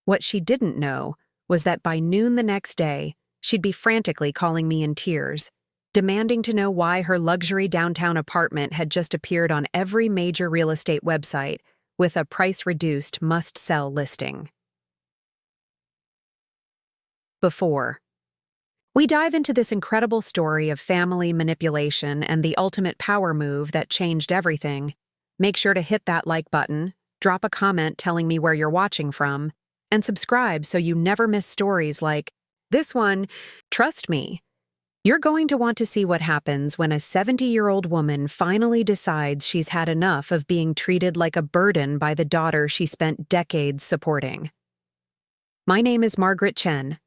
What she didn't know was that by noon the next day, she'd be frantically calling me in tears, demanding to know why her luxury downtown apartment had just appeared on every major real estate website with a price-reduced must-sell listing. Before we dive into this incredible story of family manipulation and the ultimate power move that changed everything, make sure to hit that like button, drop a comment telling me where you're watching from, and subscribe so you never miss stories like this one. Trust me, you're going to want to see what happens when a 70-year-old woman finally decides she's had enough of being treated like a burden by the daughter she spent decades supporting. My name is Margaret Chen.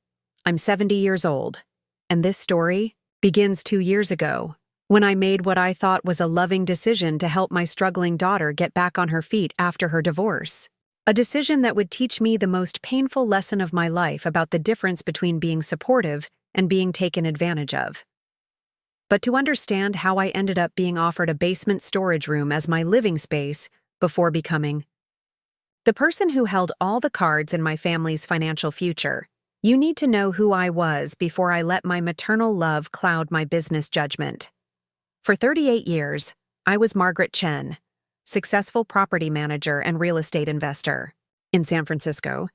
I'm 70 years old. And this story begins 2 years ago, when I made what I thought was a loving decision to help my struggling daughter get back on her feet after her divorce. A decision that would teach me the most painful lesson of my life about the difference between being supportive and being taken advantage of. But to understand how I ended up being offered a basement storage room as my living space before becoming the person who held all the cards in my family's financial future, you need to know who I was before I let my maternal love cloud my business judgment. For 38 years, I was Margaret Chen, successful property manager and real estate investor. In San Francisco,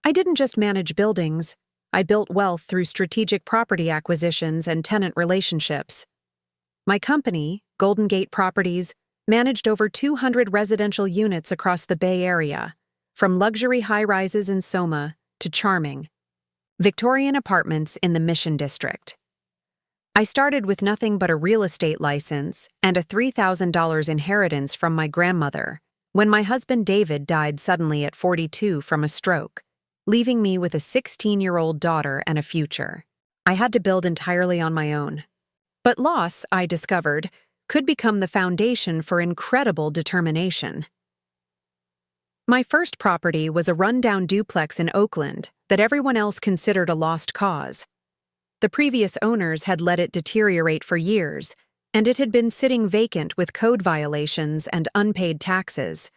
I didn't just manage buildings, I built wealth through strategic property acquisitions and tenant relationships. My company, Golden Gate Properties, managed over 200 residential units across the Bay Area, from luxury high-rises in SOMA to charming Victorian apartments in the Mission District. I started with nothing but a real estate license and a $3,000 inheritance from my grandmother when my husband David died suddenly at 42 from a stroke, leaving me with a 16-year-old daughter and a future. I had to build entirely on my own. But loss, I discovered, could become the foundation for incredible determination. My first property was a rundown duplex in Oakland that everyone else considered a lost cause. The previous owners had let it deteriorate for years, and it had been sitting vacant with code violations and unpaid taxes.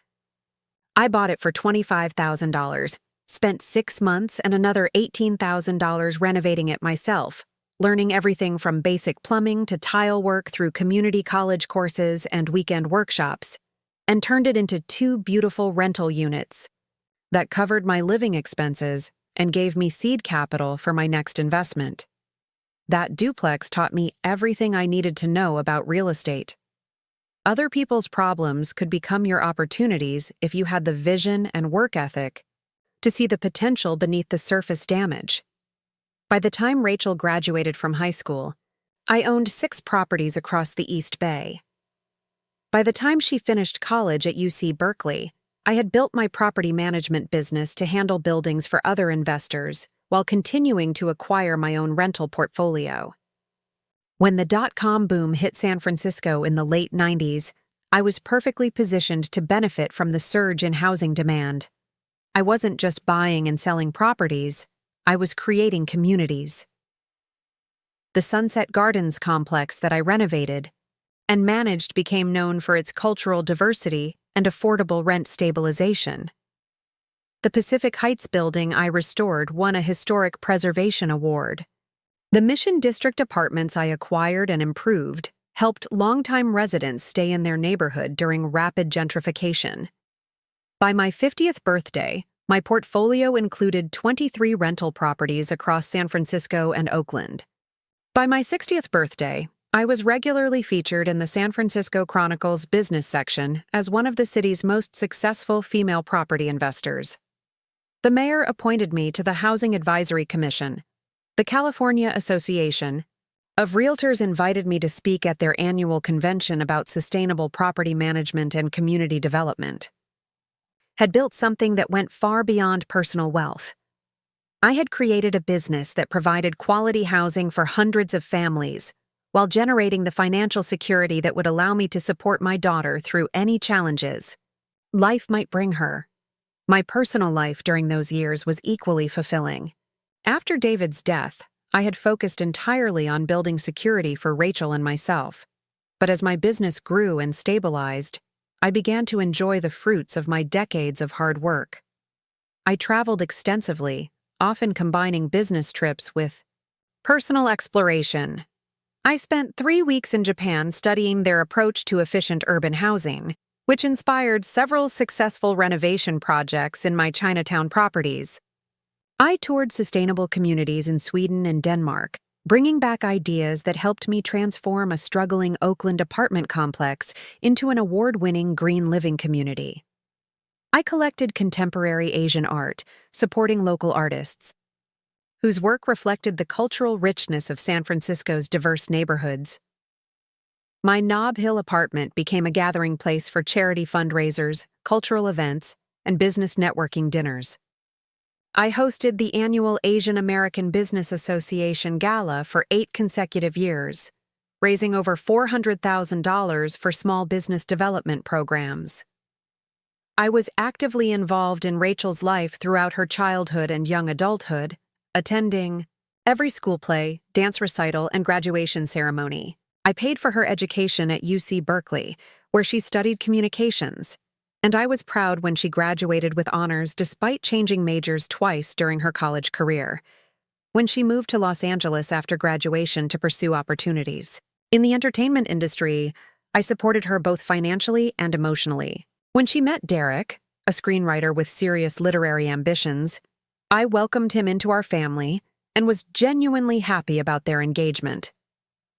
I bought it for $25,000, spent 6 months and another $18,000 renovating it myself, learning everything from basic plumbing to tile work through community college courses and weekend workshops, and turned it into 2 beautiful rental units that covered my living expenses and gave me seed capital for my next investment. That duplex taught me everything I needed to know about real estate. Other people's problems could become your opportunities if you had the vision and work ethic to see the potential beneath the surface damage. By the time Rachel graduated from high school, I owned 6 properties across the East Bay. By the time she finished college at UC Berkeley, I had built my property management business to handle buildings for other investors while continuing to acquire my own rental portfolio. When the dot-com boom hit San Francisco in the late 90s, I was perfectly positioned to benefit from the surge in housing demand. I wasn't just buying and selling properties, I was creating communities. The Sunset Gardens complex that I renovated and managed became known for its cultural diversity and affordable rent stabilization. The Pacific Heights building I restored won a Historic Preservation Award. The Mission District apartments I acquired and improved helped longtime residents stay in their neighborhood during rapid gentrification. By my 50th birthday, my portfolio included 23 rental properties across San Francisco and Oakland. By my 60th birthday, I was regularly featured in the San Francisco Chronicle's business section as one of the city's most successful female property investors. The mayor appointed me to the Housing Advisory Commission. The California Association of Realtors invited me to speak at their annual convention about sustainable property management and community development. Had built something that went far beyond personal wealth. I had created a business that provided quality housing for hundreds of families, while generating the financial security that would allow me to support my daughter through any challenges life might bring her. My personal life during those years was equally fulfilling. After David's death, I had focused entirely on building security for Rachel and myself. But as my business grew and stabilized, I began to enjoy the fruits of my decades of hard work. I traveled extensively, often combining business trips with personal exploration. I spent 3 weeks in Japan studying their approach to efficient urban housing, which inspired several successful renovation projects in my Chinatown properties. I toured sustainable communities in Sweden and Denmark, bringing back ideas that helped me transform a struggling Oakland apartment complex into an award-winning green living community. I collected contemporary Asian art, supporting local artists, whose work reflected the cultural richness of San Francisco's diverse neighborhoods. My Nob Hill apartment became a gathering place for charity fundraisers, cultural events, and business networking dinners. I hosted the annual Asian American Business Association Gala for 8 consecutive years, raising over $400,000 for small business development programs. I was actively involved in Rachel's life throughout her childhood and young adulthood, attending every school play, dance recital, and graduation ceremony. I paid for her education at UC Berkeley, where she studied communications, and I was proud when she graduated with honors despite changing majors twice during her college career. When she moved to Los Angeles after graduation to pursue opportunities in the entertainment industry, I supported her both financially and emotionally. When she met Derek, a screenwriter with serious literary ambitions, I welcomed him into our family and was genuinely happy about their engagement.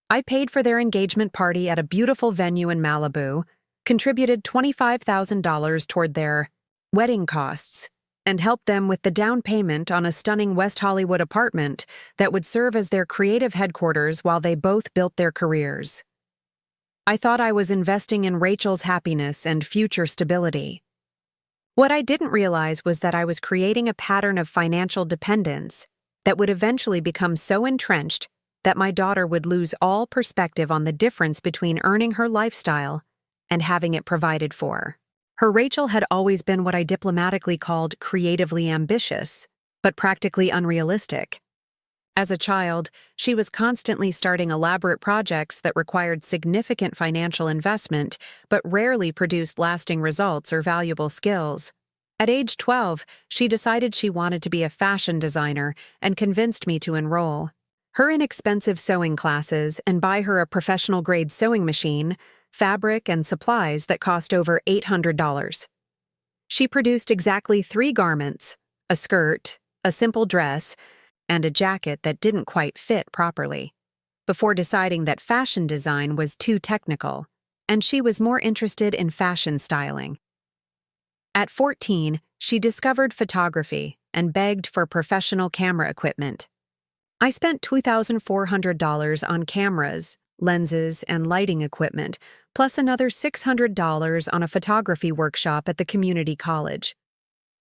I paid for their engagement party at a beautiful venue in Malibu, contributed $25,000 toward their wedding costs, and helped them with the down payment on a stunning West Hollywood apartment that would serve as their creative headquarters while they both built their careers. I thought I was investing in Rachel's happiness and future stability. What I didn't realize was that I was creating a pattern of financial dependence that would eventually become so entrenched that my daughter would lose all perspective on the difference between earning her lifestyle and having it provided for. Her Rachel had always been what I diplomatically called creatively ambitious, but practically unrealistic. As a child, she was constantly starting elaborate projects that required significant financial investment but rarely produced lasting results or valuable skills. At age 12, she decided she wanted to be a fashion designer and convinced me to enroll her in expensive sewing classes and buy her a professional-grade sewing machine, fabric, and supplies that cost over $800. She produced exactly 3 garments, a skirt, a simple dress, and a jacket that didn't quite fit properly, before deciding that fashion design was too technical, and she was more interested in fashion styling. At 14, she discovered photography and begged for professional camera equipment. I spent $2,400 on cameras, lenses, and lighting equipment, plus another $600 on a photography workshop at the community college.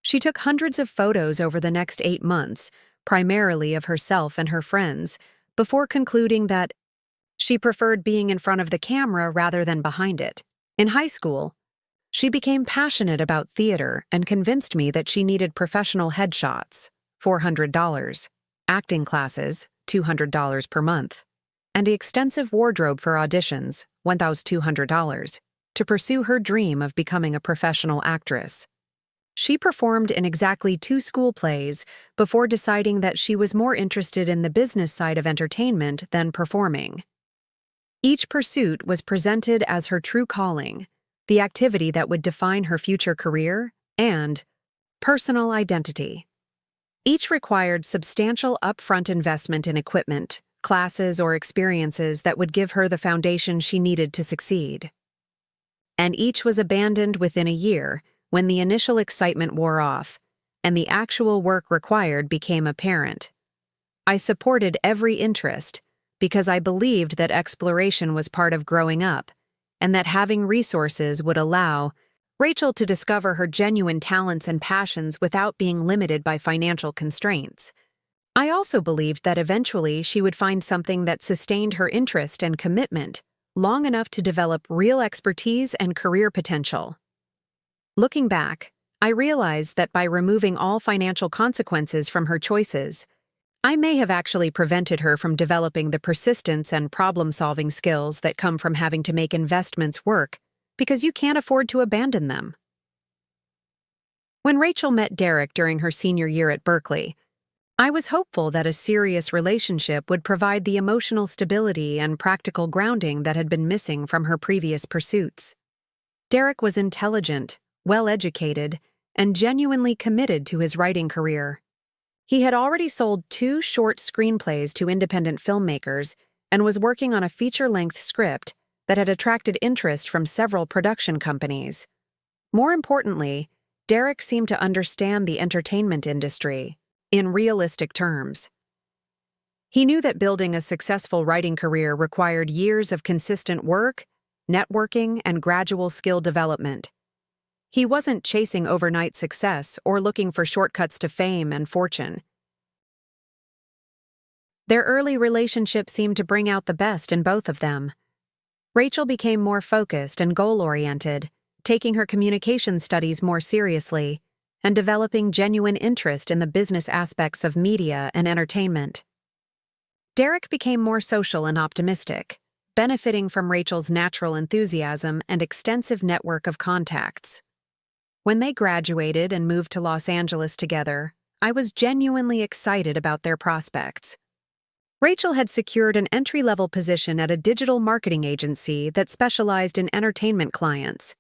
She took hundreds of photos over the next 8 months, primarily of herself and her friends, before concluding that she preferred being in front of the camera rather than behind it. In high school, she became passionate about theater and convinced me that she needed professional headshots, $400, acting classes, $200 per month, and an extensive wardrobe for auditions, $1,200, to pursue her dream of becoming a professional actress. She performed in exactly 2 school plays before deciding that she was more interested in the business side of entertainment than performing. Each pursuit was presented as her true calling, the activity that would define her future career and personal identity. Each required substantial upfront investment in equipment, classes, or experiences that would give her the foundation she needed to succeed. And each was abandoned within a year when the initial excitement wore off and the actual work required became apparent. I supported every interest because I believed that exploration was part of growing up and that having resources would allow Rachel to discover her genuine talents and passions without being limited by financial constraints. I also believed that eventually she would find something that sustained her interest and commitment long enough to develop real expertise and career potential. Looking back, I realized that by removing all financial consequences from her choices, I may have actually prevented her from developing the persistence and problem-solving skills that come from having to make investments work because you can't afford to abandon them. When Rachel met Derek during her senior year at Berkeley, I was hopeful that a serious relationship would provide the emotional stability and practical grounding that had been missing from her previous pursuits. Derek was intelligent, well-educated, and genuinely committed to his writing career. He had already sold 2 short screenplays to independent filmmakers and was working on a feature-length script that had attracted interest from several production companies. More importantly, Derek seemed to understand the entertainment industry in realistic terms. He knew that building a successful writing career required years of consistent work, networking, and gradual skill development. He wasn't chasing overnight success or looking for shortcuts to fame and fortune. Their early relationship seemed to bring out the best in both of them. Rachel became more focused and goal-oriented, taking her communication studies more seriously, and developing genuine interest in the business aspects of media and entertainment. Derek became more social and optimistic, benefiting from Rachel's natural enthusiasm and extensive network of contacts. When they graduated and moved to Los Angeles together, I was genuinely excited about their prospects. Rachel had secured an entry-level position at a digital marketing agency that specialized in entertainment clients.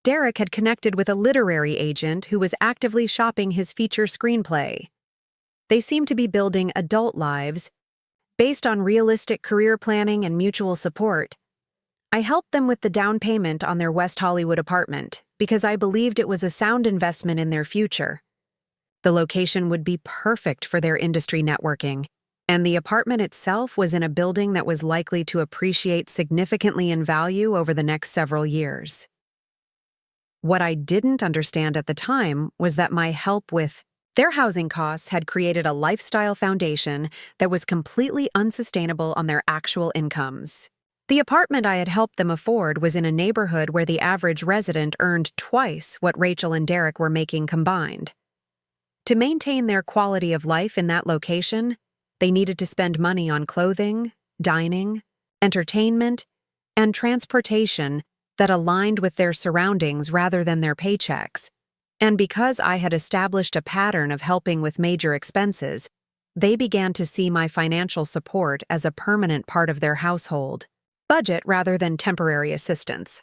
Derek had connected with a literary agent who was actively shopping his feature screenplay. They seemed to be building adult lives based on realistic career planning and mutual support. I helped them with the down payment on their West Hollywood apartment because I believed it was a sound investment in their future. The location would be perfect for their industry networking, and the apartment itself was in a building that was likely to appreciate significantly in value over the next several years. What I didn't understand at the time was that my help with their housing costs had created a lifestyle foundation that was completely unsustainable on their actual incomes. The apartment I had helped them afford was in a neighborhood where the average resident earned twice what Rachel and Derek were making combined. To maintain their quality of life in that location, they needed to spend money on clothing, dining, entertainment, and transportation that aligned with their surroundings rather than their paychecks. And because I had established a pattern of helping with major expenses, they began to see my financial support as a permanent part of their household budget rather than temporary assistance.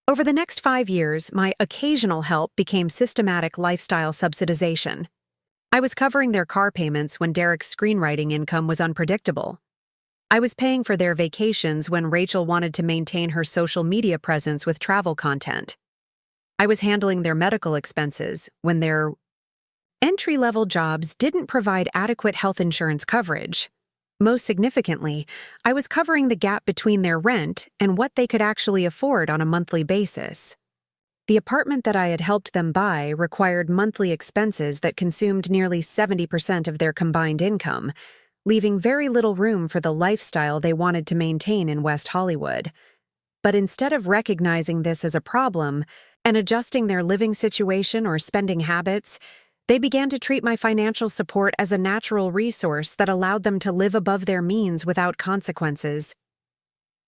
Over the next 5 years, my occasional help became systematic lifestyle subsidization. I was covering their car payments when Derek's screenwriting income was unpredictable. I was paying for their vacations when Rachel wanted to maintain her social media presence with travel content. I was handling their medical expenses when their entry-level jobs didn't provide adequate health insurance coverage. Most significantly, I was covering the gap between their rent and what they could actually afford on a monthly basis. The apartment that I had helped them buy required monthly expenses that consumed nearly 70% of their combined income, leaving very little room for the lifestyle they wanted to maintain in West Hollywood. But instead of recognizing this as a problem and adjusting their living situation or spending habits, they began to treat my financial support as a natural resource that allowed them to live above their means without consequences.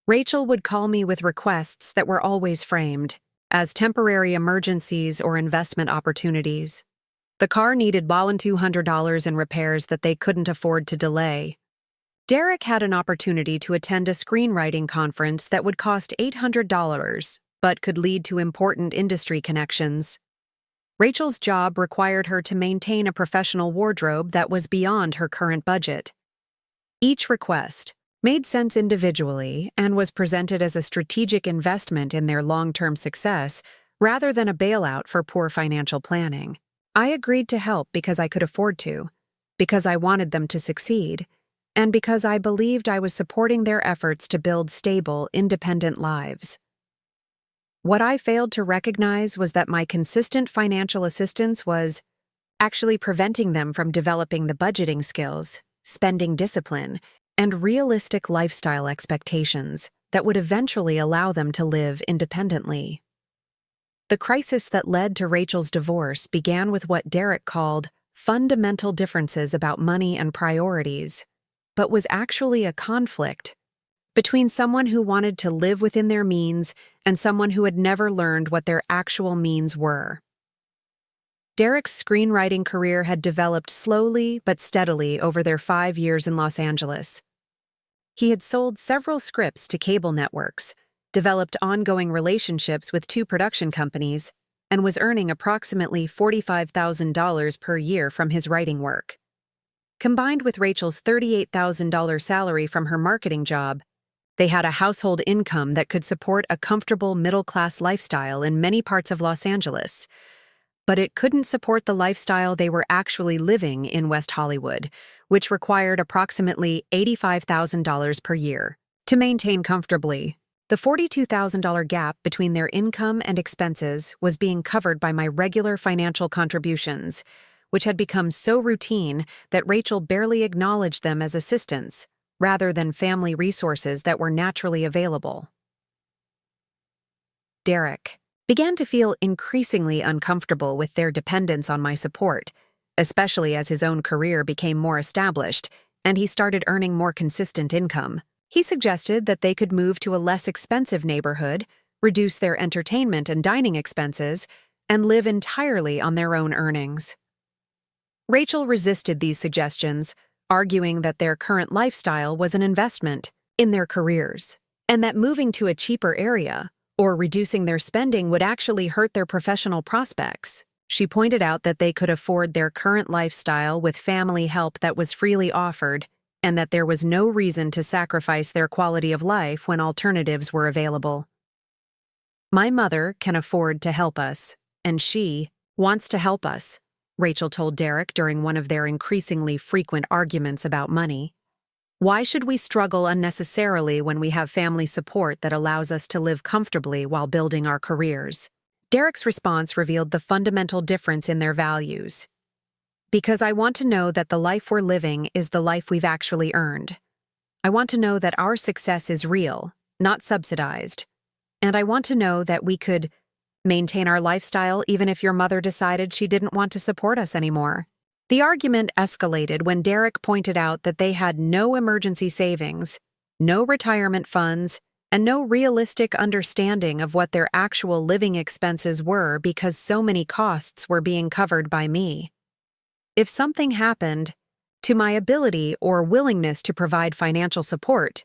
Rachel would call me with requests that were always framed as temporary emergencies or investment opportunities. The car needed $200 in repairs that they couldn't afford to delay. Derek had an opportunity to attend a screenwriting conference that would cost $800, but could lead to important industry connections. Rachel's job required her to maintain a professional wardrobe that was beyond her current budget. Each request made sense individually and was presented as a strategic investment in their long-term success rather than a bailout for poor financial planning. I agreed to help because I could afford to, because I wanted them to succeed, and because I believed I was supporting their efforts to build stable, independent lives. What I failed to recognize was that my consistent financial assistance was actually preventing them from developing the budgeting skills, spending discipline, and realistic lifestyle expectations that would eventually allow them to live independently. The crisis that led to Rachel's divorce began with what Derek called fundamental differences about money and priorities, but was actually a conflict between someone who wanted to live within their means and someone who had never learned what their actual means were. Derek's screenwriting career had developed slowly but steadily over their 5 years in Los Angeles. He had sold several scripts to cable networks, developed ongoing relationships with 2 production companies, and was earning approximately $45,000 per year from his writing work. Combined with Rachel's $38,000 salary from her marketing job, they had a household income that could support a comfortable middle-class lifestyle in many parts of Los Angeles. But it couldn't support the lifestyle they were actually living in West Hollywood, which required approximately $85,000 per year. To maintain comfortably, the $42,000 gap between their income and expenses was being covered by my regular financial contributions, which had become so routine that Rachel barely acknowledged them as assistance, rather than family resources that were naturally available. Derek began to feel increasingly uncomfortable with their dependence on my support, especially as his own career became more established and he started earning more consistent income. He suggested that they could move to a less expensive neighborhood, reduce their entertainment and dining expenses, and live entirely on their own earnings. Rachel resisted these suggestions, arguing that their current lifestyle was an investment in their careers, and that moving to a cheaper area or reducing their spending would actually hurt their professional prospects. She pointed out that they could afford their current lifestyle with family help that was freely offered, and that there was no reason to sacrifice their quality of life when alternatives were available. "My mother can afford to help us, and she wants to help us," Rachel told Derek during one of their increasingly frequent arguments about money. "Why should we struggle unnecessarily when we have family support that allows us to live comfortably while building our careers?" Derek's response revealed the fundamental difference in their values. "Because I want to know that the life we're living is the life we've actually earned. I want to know that our success is real, not subsidized. And I want to know that we could maintain our lifestyle even if your mother decided she didn't want to support us anymore." The argument escalated when Derek pointed out that they had no emergency savings, no retirement funds, and no realistic understanding of what their actual living expenses were because so many costs were being covered by me. If something happened to my ability or willingness to provide financial support,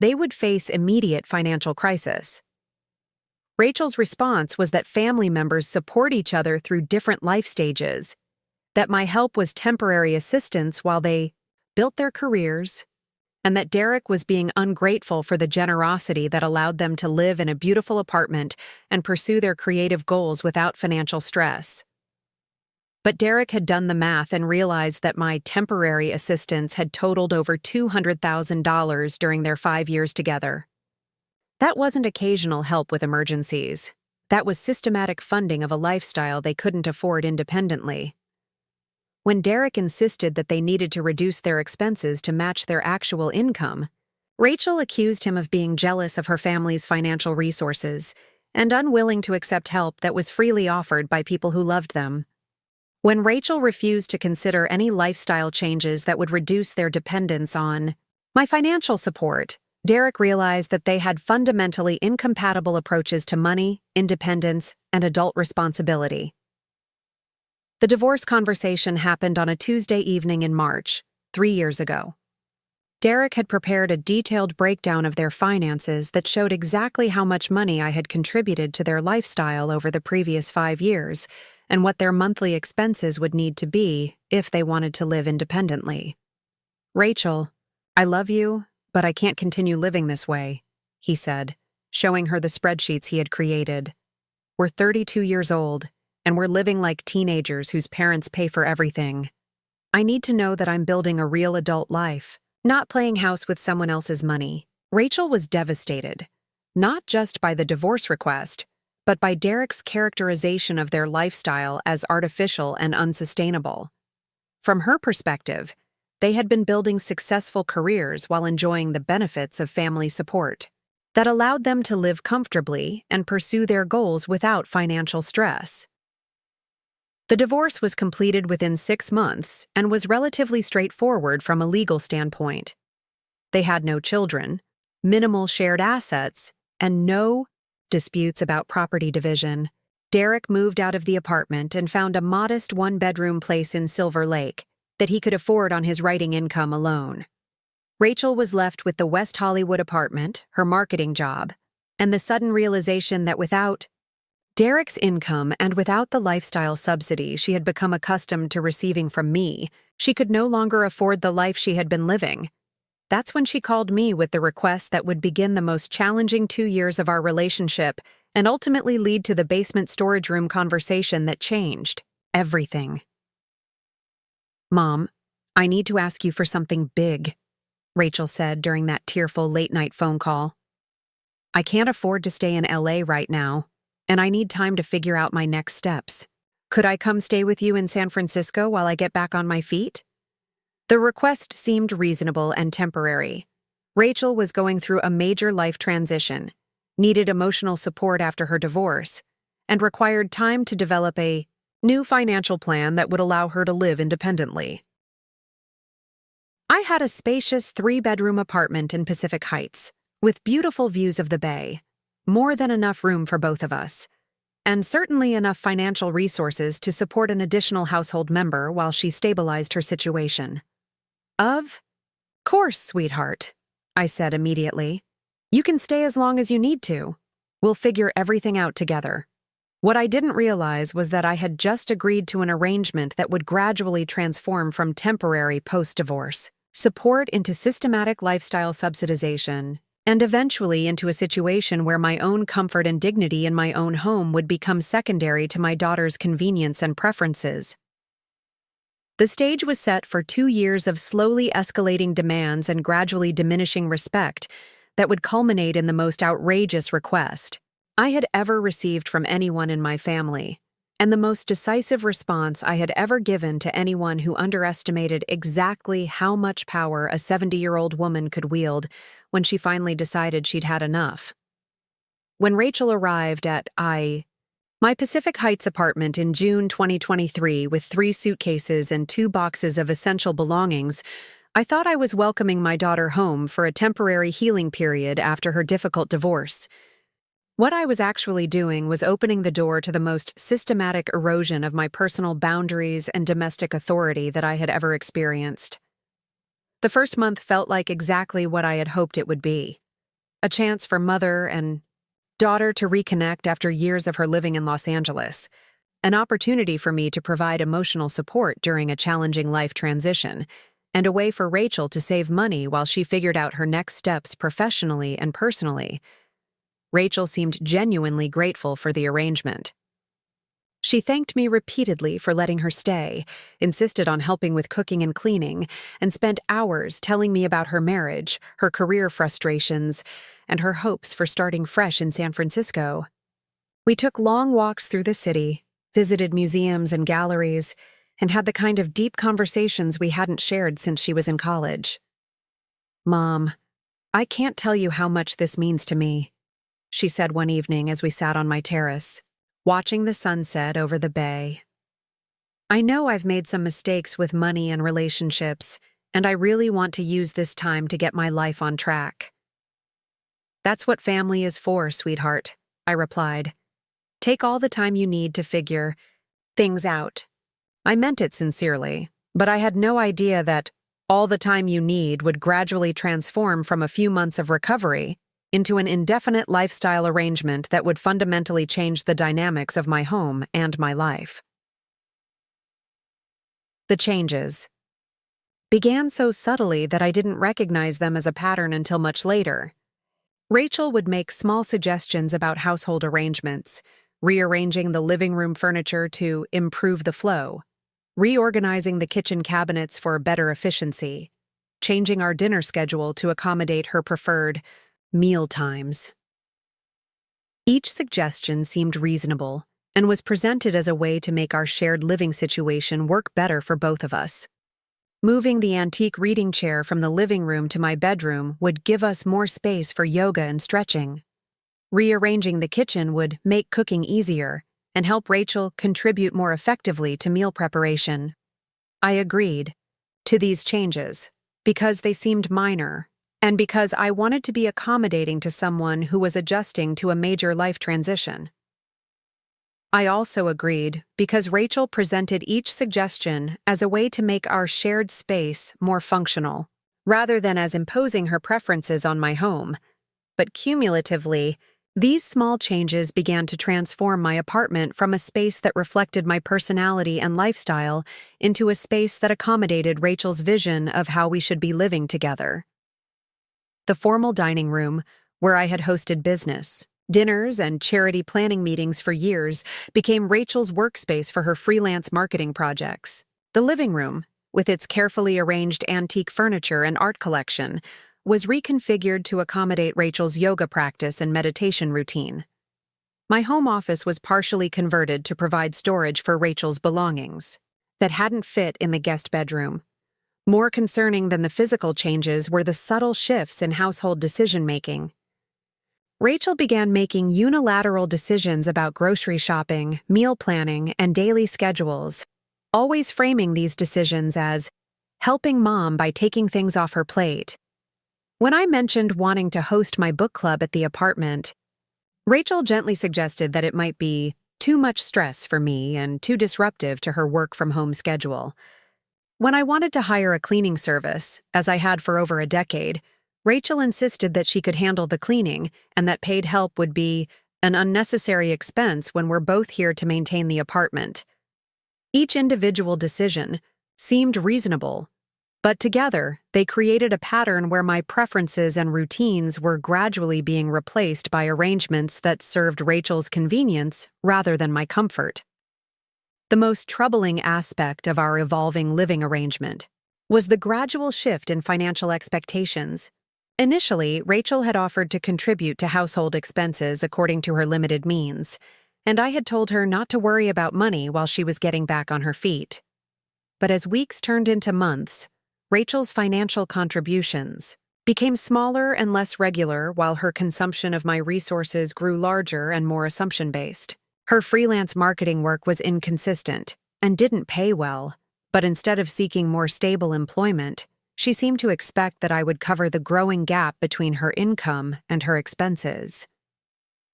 they would face immediate financial crisis. Rachel's response was that family members support each other through different life stages, that my help was temporary assistance while they built their careers, and that Derek was being ungrateful for the generosity that allowed them to live in a beautiful apartment and pursue their creative goals without financial stress. But Derek had done the math and realized that my temporary assistance had totaled over $200,000 during their 5 years together. That wasn't occasional help with emergencies. That was systematic funding of a lifestyle they couldn't afford independently. When Derek insisted that they needed to reduce their expenses to match their actual income, Rachel accused him of being jealous of her family's financial resources and unwilling to accept help that was freely offered by people who loved them. When Rachel refused to consider any lifestyle changes that would reduce their dependence on my financial support, Derek realized that they had fundamentally incompatible approaches to money, independence, and adult responsibility. The divorce conversation happened on a Tuesday evening in March, 3 years ago. Derek had prepared a detailed breakdown of their finances that showed exactly how much money I had contributed to their lifestyle over the previous 5 years and what their monthly expenses would need to be if they wanted to live independently. "Rachel, I love you, but I can't continue living this way," he said, showing her the spreadsheets he had created. "We're 32 years old, and we're living like teenagers whose parents pay for everything. I need to know that I'm building a real adult life, not playing house with someone else's money." Rachel was devastated, not just by the divorce request, but by Derek's characterization of their lifestyle as artificial and unsustainable. From her perspective, they had been building successful careers while enjoying the benefits of family support that allowed them to live comfortably and pursue their goals without financial stress. The divorce was completed within 6 months and was relatively straightforward from a legal standpoint. They had no children, minimal shared assets, and no disputes about property division. Derek moved out of the apartment and found a modest one-bedroom place in Silver Lake that he could afford on his writing income alone. Rachel was left with the West Hollywood apartment, her marketing job, and the sudden realization that without Derek's income and without the lifestyle subsidy she had become accustomed to receiving from me, she could no longer afford the life she had been living. That's when she called me with the request that would begin the most challenging 2 years of our relationship and ultimately lead to the basement storage room conversation that changed everything. "Mom, I need to ask you for something big," Rachel said during that tearful late-night phone call. "I can't afford to stay in LA right now, and I need time to figure out my next steps. Could I come stay with you in San Francisco while I get back on my feet?" The request seemed reasonable and temporary. Rachel was going through a major life transition, needed emotional support after her divorce, and required time to develop a new financial plan that would allow her to live independently. I had a spacious 3-bedroom apartment in Pacific Heights, with beautiful views of the bay, more than enough room for both of us, and certainly enough financial resources to support an additional household member while she stabilized her situation. "Of course, sweetheart," I said immediately. "You can stay as long as you need to. We'll figure everything out together." What I didn't realize was that I had just agreed to an arrangement that would gradually transform from temporary post-divorce support into systematic lifestyle subsidization, and eventually into a situation where my own comfort and dignity in my own home would become secondary to my daughter's convenience and preferences. The stage was set for 2 years of slowly escalating demands and gradually diminishing respect that would culminate in the most outrageous request I had ever received from anyone in my family, and the most decisive response I had ever given to anyone who underestimated exactly how much power a 70-year-old woman could wield when she finally decided she'd had enough. When Rachel arrived at my Pacific Heights apartment in June 2023 with 3 suitcases and 2 boxes of essential belongings, I thought I was welcoming my daughter home for a temporary healing period after her difficult divorce. What I was actually doing was opening the door to the most systematic erosion of my personal boundaries and domestic authority that I had ever experienced. The first month felt like exactly what I had hoped it would be: a chance for mother and daughter to reconnect after years of her living in Los Angeles, an opportunity for me to provide emotional support during a challenging life transition, and a way for Rachel to save money while she figured out her next steps professionally and personally. Rachel seemed genuinely grateful for the arrangement. She thanked me repeatedly for letting her stay, insisted on helping with cooking and cleaning, and spent hours telling me about her marriage, her career frustrations, and her hopes for starting fresh in San Francisco. We took long walks through the city, visited museums and galleries, and had the kind of deep conversations we hadn't shared since she was in college. "Mom, I can't tell you how much this means to me," she said one evening as we sat on my terrace, watching the sunset over the bay. "I know I've made some mistakes with money and relationships, and I really want to use this time to get my life on track." "That's what family is for, sweetheart," I replied. "Take all the time you need to figure things out." I meant it sincerely, but I had no idea that all the time you need would gradually transform from a few months of recovery into an indefinite lifestyle arrangement that would fundamentally change the dynamics of my home and my life. The changes began so subtly that I didn't recognize them as a pattern until much later. Rachel would make small suggestions about household arrangements, rearranging the living room furniture to improve the flow, reorganizing the kitchen cabinets for better efficiency, changing our dinner schedule to accommodate her preferred meal times. Each suggestion seemed reasonable and was presented as a way to make our shared living situation work better for both of us. Moving the antique reading chair from the living room to my bedroom would give us more space for yoga and stretching. Rearranging the kitchen would make cooking easier and help Rachel contribute more effectively to meal preparation. I agreed to these changes because they seemed minor and because I wanted to be accommodating to someone who was adjusting to a major life transition. I also agreed because Rachel presented each suggestion as a way to make our shared space more functional, rather than as imposing her preferences on my home. But cumulatively, these small changes began to transform my apartment from a space that reflected my personality and lifestyle into a space that accommodated Rachel's vision of how we should be living together. The formal dining room, where I had hosted business, dinners, and charity planning meetings for years, became Rachel's workspace for her freelance marketing projects. The living room, with its carefully arranged antique furniture and art collection, was reconfigured to accommodate Rachel's yoga practice and meditation routine. My home office was partially converted to provide storage for Rachel's belongings that hadn't fit in the guest bedroom. More concerning than the physical changes were the subtle shifts in household decision-making. Rachel began making unilateral decisions about grocery shopping, meal planning, and daily schedules, always framing these decisions as helping mom by taking things off her plate. When I mentioned wanting to host my book club at the apartment, Rachel gently suggested that it might be too much stress for me and too disruptive to her work-from-home schedule. When I wanted to hire a cleaning service, as I had for over a decade, Rachel insisted that she could handle the cleaning and that paid help would be an unnecessary expense when we're both here to maintain the apartment. Each individual decision seemed reasonable, but together, they created a pattern where my preferences and routines were gradually being replaced by arrangements that served Rachel's convenience rather than my comfort. The most troubling aspect of our evolving living arrangement was the gradual shift in financial expectations. Initially, Rachel had offered to contribute to household expenses according to her limited means, and I had told her not to worry about money while she was getting back on her feet. But as weeks turned into months, Rachel's financial contributions became smaller and less regular while her consumption of my resources grew larger and more assumption-based. Her freelance marketing work was inconsistent and didn't pay well, but instead of seeking more stable employment, she seemed to expect that I would cover the growing gap between her income and her expenses.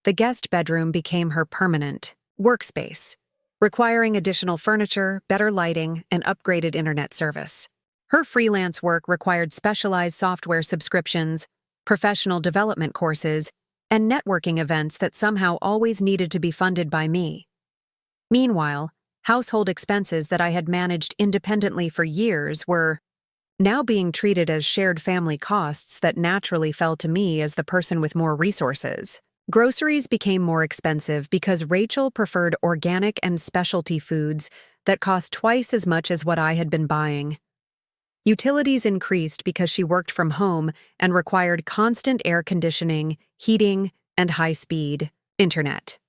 The guest bedroom became her permanent workspace, requiring additional furniture, better lighting, and upgraded internet service. Her freelance work required specialized software subscriptions, professional development courses, and networking events that somehow always needed to be funded by me. Meanwhile, household expenses that I had managed independently for years were now being treated as shared family costs that naturally fell to me as the person with more resources. Groceries became more expensive because Rachel preferred organic and specialty foods that cost twice as much as what I had been buying. Utilities increased because she worked from home and required constant air conditioning, heating, and high-speed internet.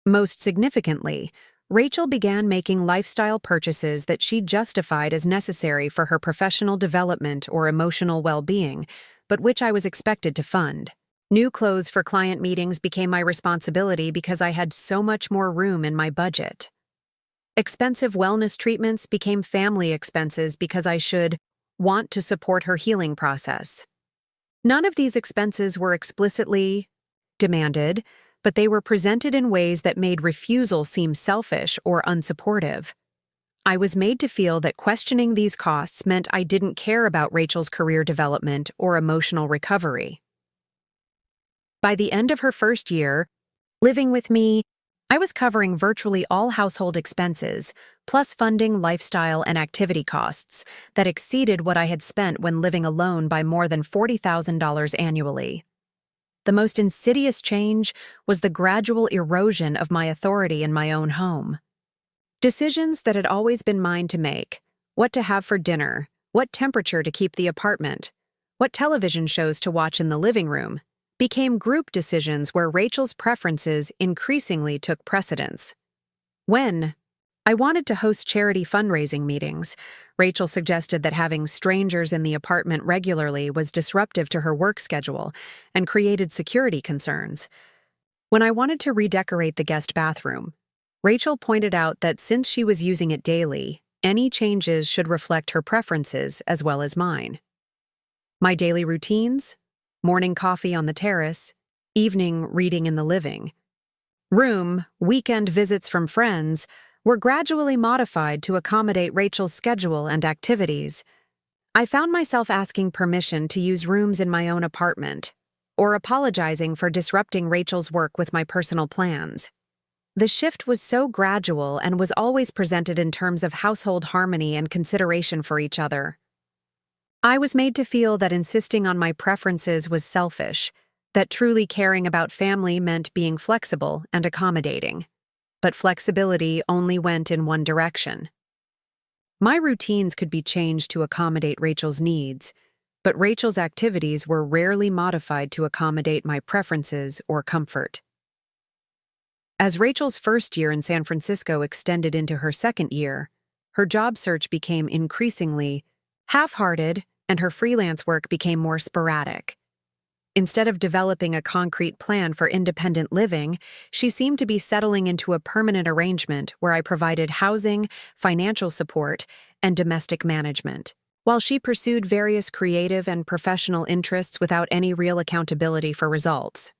Most significantly, Rachel began making lifestyle purchases that she justified as necessary for her professional development or emotional well-being, but which I was expected to fund. New clothes for client meetings became my responsibility because I had so much more room in my budget. Expensive wellness treatments became family expenses because I should want to support her healing process. None of these expenses were explicitly demanded, but they were presented in ways that made refusal seem selfish or unsupportive. I was made to feel that questioning these costs meant I didn't care about Rachel's career development or emotional recovery. By the end of her first year, living with me, I was covering virtually all household expenses, plus funding lifestyle and activity costs that exceeded what I had spent when living alone by more than $40,000 annually. The most insidious change was the gradual erosion of my authority in my own home. Decisions that had always been mine to make, what to have for dinner, what temperature to keep the apartment, what television shows to watch in the living room, became group decisions where Rachel's preferences increasingly took precedence. When I wanted to host charity fundraising meetings, Rachel suggested that having strangers in the apartment regularly was disruptive to her work schedule and created security concerns. When I wanted to redecorate the guest bathroom, Rachel pointed out that since she was using it daily, any changes should reflect her preferences as well as mine. My daily routines, morning coffee on the terrace, evening reading in the living, Room, weekend visits from friends were gradually modified to accommodate Rachel's schedule and activities. I found myself asking permission to use rooms in my own apartment, or apologizing for disrupting Rachel's work with my personal plans. The shift was so gradual and was always presented in terms of household harmony and consideration for each other. I was made to feel that insisting on my preferences was selfish, that truly caring about family meant being flexible and accommodating. But flexibility only went in one direction. My routines could be changed to accommodate Rachel's needs, but Rachel's activities were rarely modified to accommodate my preferences or comfort. As Rachel's first year in San Francisco extended into her second year, her job search became increasingly half-hearted and her freelance work became more sporadic. Instead of developing a concrete plan for independent living, she seemed to be settling into a permanent arrangement where I provided housing, financial support, and domestic management, while she pursued various creative and professional interests without any real accountability for results.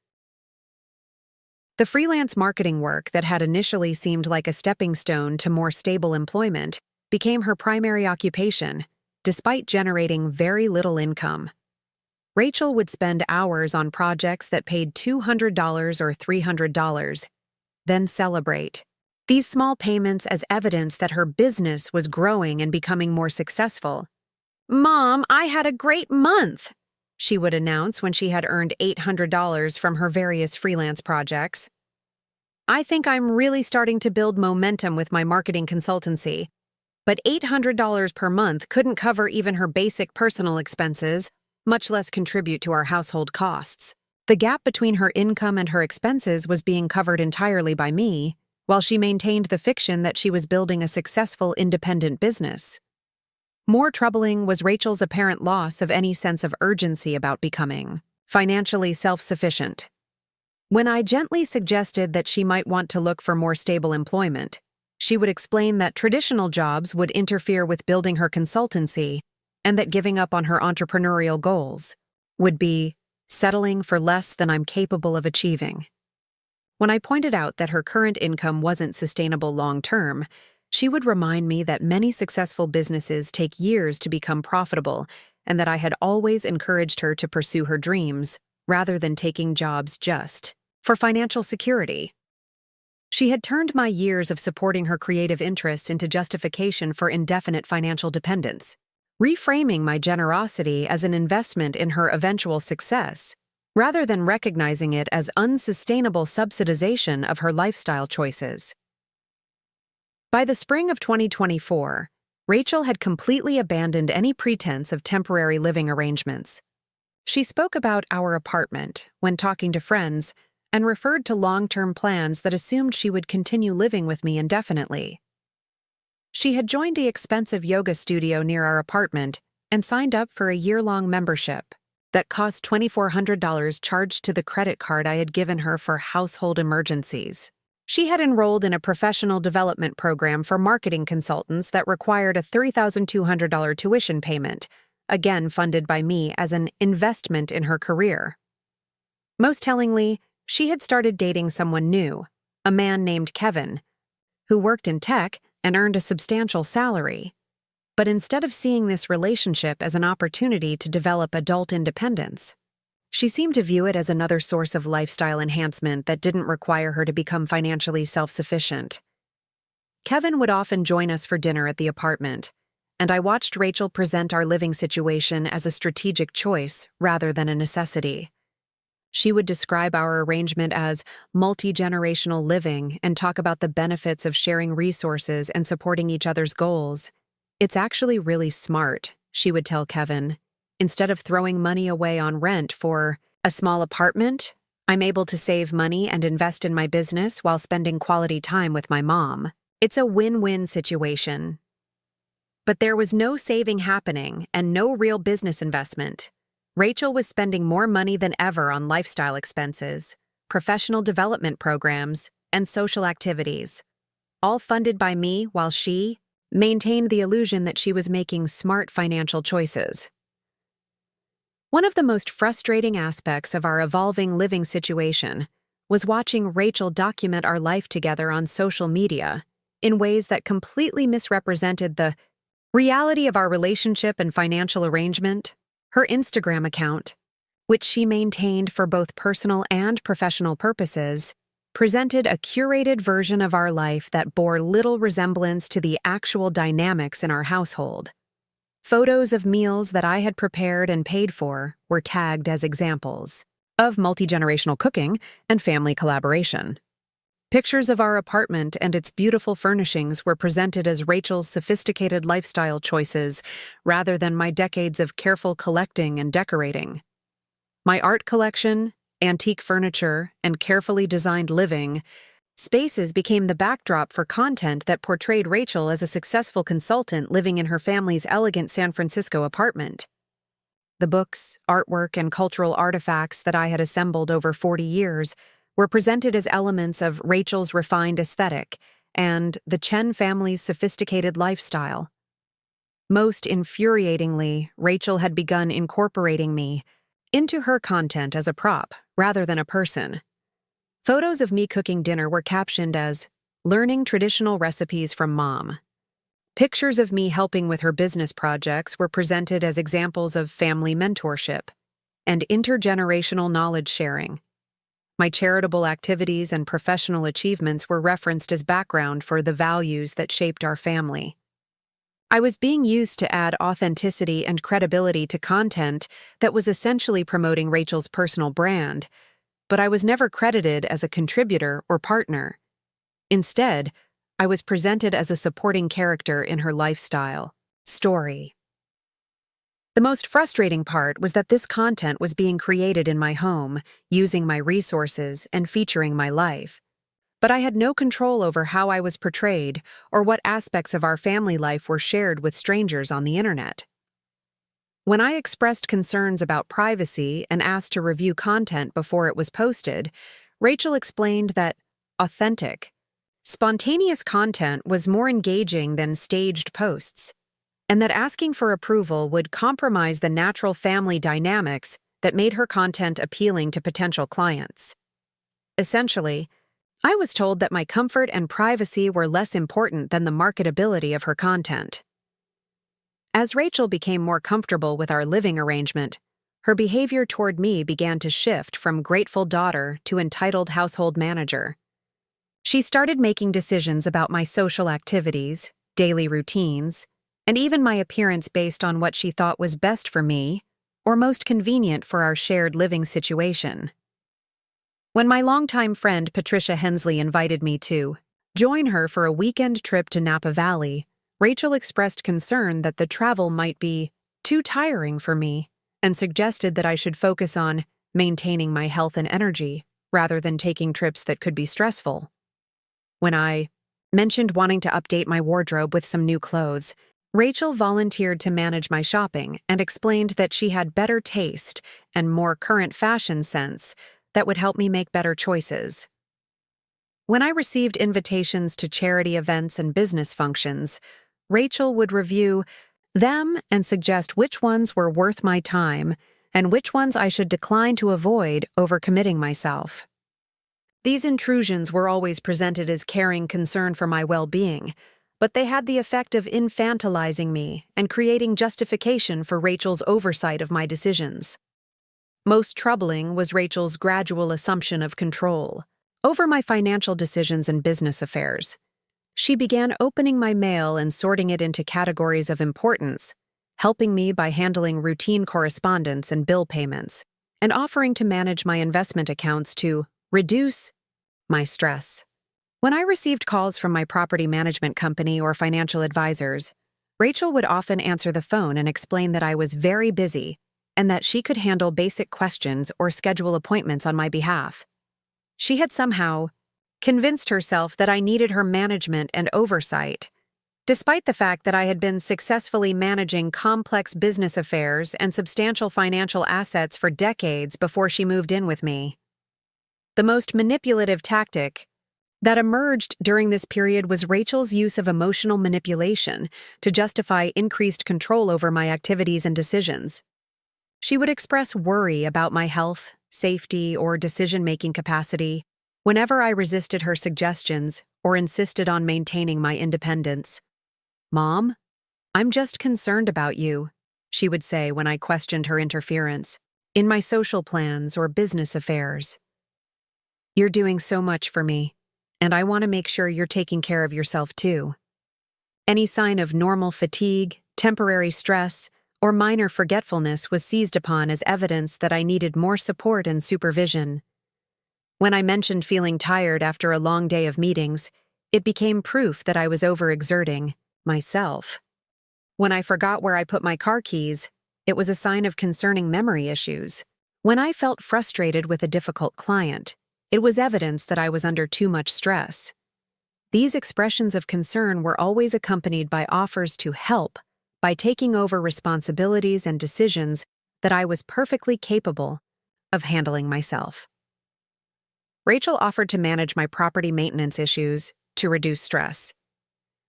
The freelance marketing work that had initially seemed like a stepping stone to more stable employment became her primary occupation, despite generating very little income. Rachel would spend hours on projects that paid $200 or $300, then celebrate. These small payments as evidence that her business was growing and becoming more successful. "Mom, I had a great month," she would announce when she had earned $800 from her various freelance projects. "I think I'm really starting to build momentum with my marketing consultancy." But $800 per month couldn't cover even her basic personal expenses, much less contribute to our household costs. The gap between her income and her expenses was being covered entirely by me, while she maintained the fiction that she was building a successful independent business. More troubling was Rachel's apparent loss of any sense of urgency about becoming financially self-sufficient. When I gently suggested that she might want to look for more stable employment, she would explain that traditional jobs would interfere with building her consultancy and that giving up on her entrepreneurial goals would be settling for less than I'm capable of achieving. When I pointed out that her current income wasn't sustainable long-term, she would remind me that many successful businesses take years to become profitable and that I had always encouraged her to pursue her dreams rather than taking jobs just for financial security. She had turned my years of supporting her creative interests into justification for indefinite financial dependence, reframing my generosity as an investment in her eventual success, rather than recognizing it as unsustainable subsidization of her lifestyle choices. By the spring of 2024, Rachel had completely abandoned any pretense of temporary living arrangements. She spoke about our apartment when talking to friends and referred to long-term plans that assumed she would continue living with me indefinitely. She had joined the expensive yoga studio near our apartment and signed up for a year-long membership that cost $2,400 charged to the credit card I had given her for household emergencies. She had enrolled in a professional development program for marketing consultants that required a $3,200 tuition payment, again funded by me as an investment in her career. Most tellingly, she had started dating someone new, a man named Kevin, who worked in tech and earned a substantial salary. But instead of seeing this relationship as an opportunity to develop adult independence, she seemed to view it as another source of lifestyle enhancement that didn't require her to become financially self-sufficient. Kevin would often join us for dinner at the apartment, and I watched Rachel present our living situation as a strategic choice rather than a necessity. She would describe our arrangement as multi-generational living and talk about the benefits of sharing resources and supporting each other's goals. "It's actually really smart," she would tell Kevin. "Instead of throwing money away on rent for a small apartment, I'm able to save money and invest in my business while spending quality time with my mom. It's a win-win situation." But there was no saving happening and no real business investment. Rachel was spending more money than ever on lifestyle expenses, professional development programs, and social activities, all funded by me while she maintained the illusion that she was making smart financial choices. One of the most frustrating aspects of our evolving living situation was watching Rachel document our life together on social media in ways that completely misrepresented the reality of our relationship and financial arrangement. Her Instagram account, which she maintained for both personal and professional purposes, presented a curated version of our life that bore little resemblance to the actual dynamics in our household. Photos of meals that I had prepared and paid for were tagged as examples of multi-generational cooking and family collaboration. Pictures of our apartment and its beautiful furnishings were presented as Rachel's sophisticated lifestyle choices rather than my decades of careful collecting and decorating. My art collection, antique furniture, and carefully designed living spaces became the backdrop for content that portrayed Rachel as a successful consultant living in her family's elegant San Francisco apartment. The books, artwork, and cultural artifacts that I had assembled over 40 years were presented as elements of Rachel's refined aesthetic and the Chen family's sophisticated lifestyle. Most infuriatingly, Rachel had begun incorporating me into her content as a prop rather than a person. Photos of me cooking dinner were captioned as "learning traditional recipes from Mom." Pictures of me helping with her business projects were presented as examples of family mentorship and intergenerational knowledge sharing. My charitable activities and professional achievements were referenced as background for the values that shaped our family. I was being used to add authenticity and credibility to content that was essentially promoting Rachel's personal brand, but I was never credited as a contributor or partner. Instead, I was presented as a supporting character in her lifestyle story. The most frustrating part was that this content was being created in my home, using my resources and featuring my life. But I had no control over how I was portrayed or what aspects of our family life were shared with strangers on the internet. When I expressed concerns about privacy and asked to review content before it was posted, Rachel explained that authentic, spontaneous content was more engaging than staged posts, and that asking for approval would compromise the natural family dynamics that made her content appealing to potential clients. Essentially, I was told that my comfort and privacy were less important than the marketability of her content. As Rachel became more comfortable with our living arrangement, her behavior toward me began to shift from grateful daughter to entitled household manager. She started making decisions about my social activities, daily routines, and even my appearance based on what she thought was best for me or most convenient for our shared living situation. When my longtime friend Patricia Hensley invited me to join her for a weekend trip to Napa Valley, Rachel expressed concern that the travel might be too tiring for me and suggested that I should focus on maintaining my health and energy rather than taking trips that could be stressful. When I mentioned wanting to update my wardrobe with some new clothes, Rachel volunteered to manage my shopping and explained that she had better taste and more current fashion sense that would help me make better choices. When I received invitations to charity events and business functions, Rachel would review them and suggest which ones were worth my time and which ones I should decline to avoid overcommitting myself. These intrusions were always presented as caring concern for my well-being, but they had the effect of infantilizing me and creating justification for Rachel's oversight of my decisions. Most troubling was Rachel's gradual assumption of control over my financial decisions and business affairs. She began opening my mail and sorting it into categories of importance, helping me by handling routine correspondence and bill payments, and offering to manage my investment accounts to reduce my stress. When I received calls from my property management company or financial advisors, Rachel would often answer the phone and explain that I was very busy and that she could handle basic questions or schedule appointments on my behalf. She had somehow convinced herself that I needed her management and oversight, despite the fact that I had been successfully managing complex business affairs and substantial financial assets for decades before she moved in with me. The most manipulative tactic that emerged during this period was Rachel's use of emotional manipulation to justify increased control over my activities and decisions. She would express worry about my health, safety, or decision-making capacity, whenever I resisted her suggestions or insisted on maintaining my independence. "Mom, I'm just concerned about you," she would say when I questioned her interference in my social plans or business affairs. "You're doing so much for me, and I want to make sure you're taking care of yourself too." Any sign of normal fatigue, temporary stress, or minor forgetfulness was seized upon as evidence that I needed more support and supervision. When I mentioned feeling tired after a long day of meetings, it became proof that I was overexerting myself. When I forgot where I put my car keys, it was a sign of concerning memory issues. When I felt frustrated with a difficult client, it was evidence that I was under too much stress. These expressions of concern were always accompanied by offers to help by taking over responsibilities and decisions that I was perfectly capable of handling myself. Rachel offered to manage my property maintenance issues to reduce stress.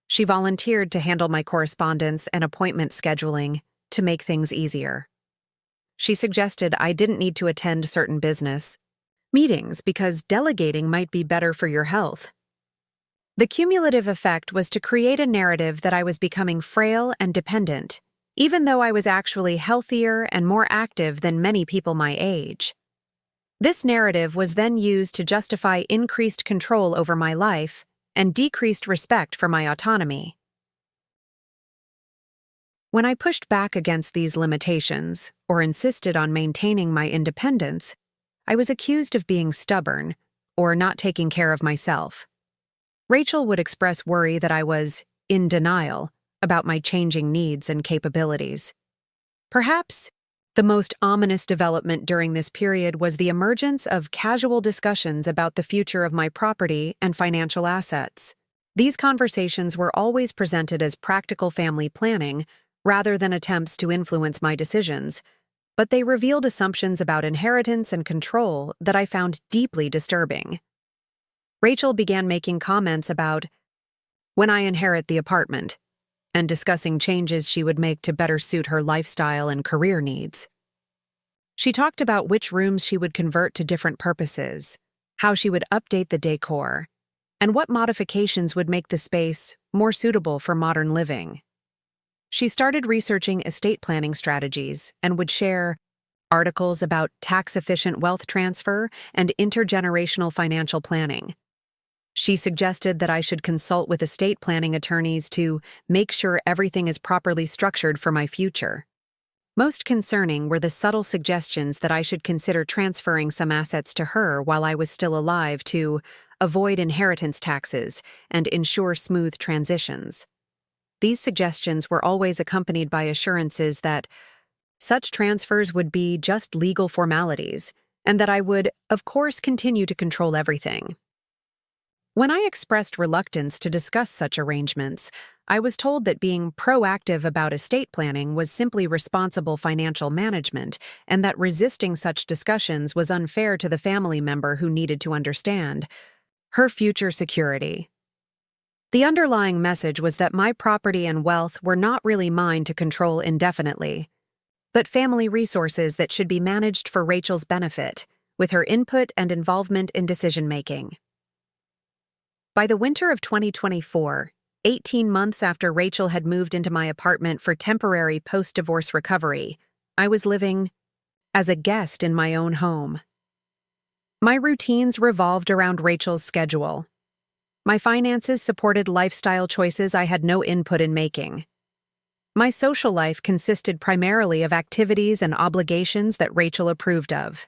She volunteered to handle my correspondence and appointment scheduling to make things easier. She suggested I didn't need to attend certain business meetings because delegating might be better for your health. The cumulative effect was to create a narrative that I was becoming frail and dependent, even though I was actually healthier and more active than many people my age. This narrative was then used to justify increased control over my life and decreased respect for my autonomy. When I pushed back against these limitations or insisted on maintaining my independence, I was accused of being stubborn or not taking care of myself. Rachel would express worry that I was in denial about my changing needs and capabilities. Perhaps the most ominous development during this period was the emergence of casual discussions about the future of my property and financial assets. These conversations were always presented as practical family planning rather than attempts to influence my decisions, but they revealed assumptions about inheritance and control that I found deeply disturbing. Rachel began making comments about when I inherit the apartment and discussing changes she would make to better suit her lifestyle and career needs. She talked about which rooms she would convert to different purposes, how she would update the decor, and what modifications would make the space more suitable for modern living. She started researching estate planning strategies and would share articles about tax-efficient wealth transfer and intergenerational financial planning. She suggested that I should consult with estate planning attorneys to make sure everything is properly structured for my future. Most concerning were the subtle suggestions that I should consider transferring some assets to her while I was still alive to avoid inheritance taxes and ensure smooth transitions. These suggestions were always accompanied by assurances that such transfers would be just legal formalities and that I would, of course, continue to control everything. When I expressed reluctance to discuss such arrangements, I was told that being proactive about estate planning was simply responsible financial management and that resisting such discussions was unfair to the family member who needed to understand her future security. The underlying message was that my property and wealth were not really mine to control indefinitely, but family resources that should be managed for Rachel's benefit, with her input and involvement in decision-making. By the winter of 2024, 18 months after Rachel had moved into my apartment for temporary post-divorce recovery, I was living as a guest in my own home. My routines revolved around Rachel's schedule. My finances supported lifestyle choices I had no input in making. My social life consisted primarily of activities and obligations that Rachel approved of.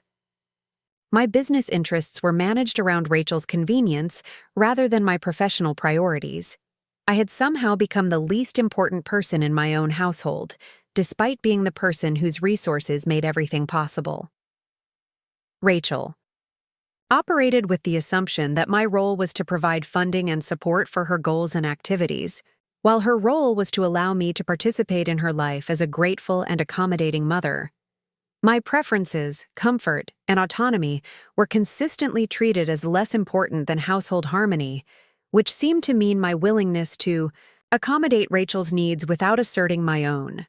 My business interests were managed around Rachel's convenience rather than my professional priorities. I had somehow become the least important person in my own household, despite being the person whose resources made everything possible. Rachel operated with the assumption that my role was to provide funding and support for her goals and activities, while her role was to allow me to participate in her life as a grateful and accommodating mother. My preferences, comfort, and autonomy were consistently treated as less important than household harmony, which seemed to mean my willingness to accommodate Rachel's needs without asserting my own.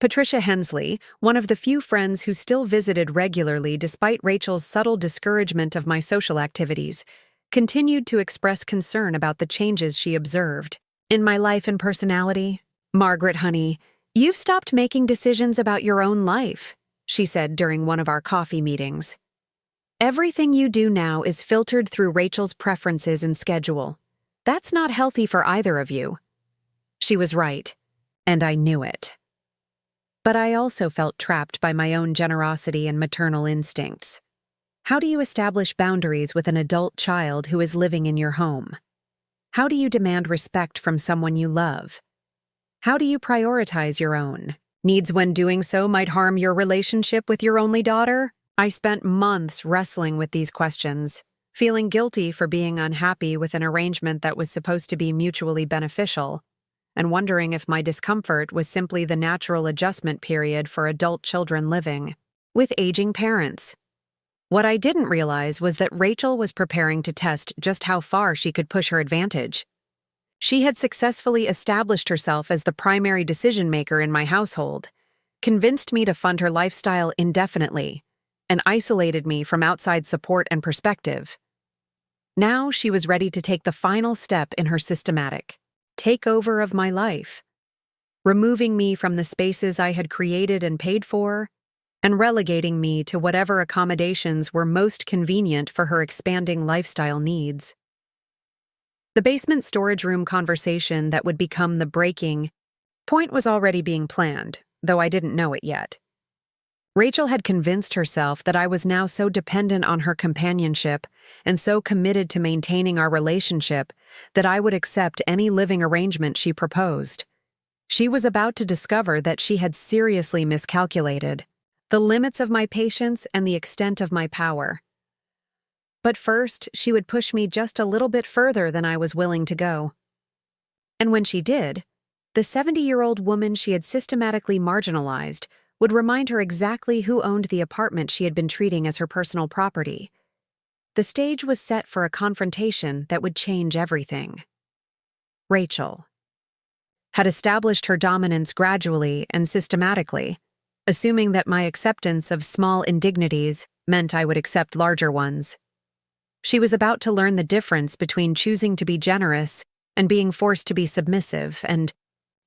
Patricia Hensley, one of the few friends who still visited regularly despite Rachel's subtle discouragement of my social activities, continued to express concern about the changes she observed. In my life and personality, Margaret, honey, you've stopped making decisions about your own life, she said during one of our coffee meetings. Everything you do now is filtered through Rachel's preferences and schedule. That's not healthy for either of you. She was right, and I knew it. But I also felt trapped by my own generosity and maternal instincts. How do you establish boundaries with an adult child who is living in your home? How do you demand respect from someone you love? How do you prioritize your own needs when doing so might harm your relationship with your only daughter? I spent months wrestling with these questions, feeling guilty for being unhappy with an arrangement that was supposed to be mutually beneficial, and wondering if my discomfort was simply the natural adjustment period for adult children living with aging parents. What I didn't realize was that Rachel was preparing to test just how far she could push her advantage. She had successfully established herself as the primary decision-maker in my household, convinced me to fund her lifestyle indefinitely, and isolated me from outside support and perspective. Now she was ready to take the final step in her systematic takeover of my life, removing me from the spaces I had created and paid for, and relegating me to whatever accommodations were most convenient for her expanding lifestyle needs. The basement storage room conversation that would become the breaking point was already being planned, though I didn't know it yet. Rachel had convinced herself that I was now so dependent on her companionship and so committed to maintaining our relationship that I would accept any living arrangement she proposed. She was about to discover that she had seriously miscalculated the limits of my patience and the extent of my power. But first, she would push me just a little bit further than I was willing to go. And when she did, the 70-year-old woman she had systematically marginalized would remind her exactly who owned the apartment she had been treating as her personal property. The stage was set for a confrontation that would change everything. Rachel had established her dominance gradually and systematically, assuming that my acceptance of small indignities meant I would accept larger ones. She was about to learn the difference between choosing to be generous and being forced to be submissive, and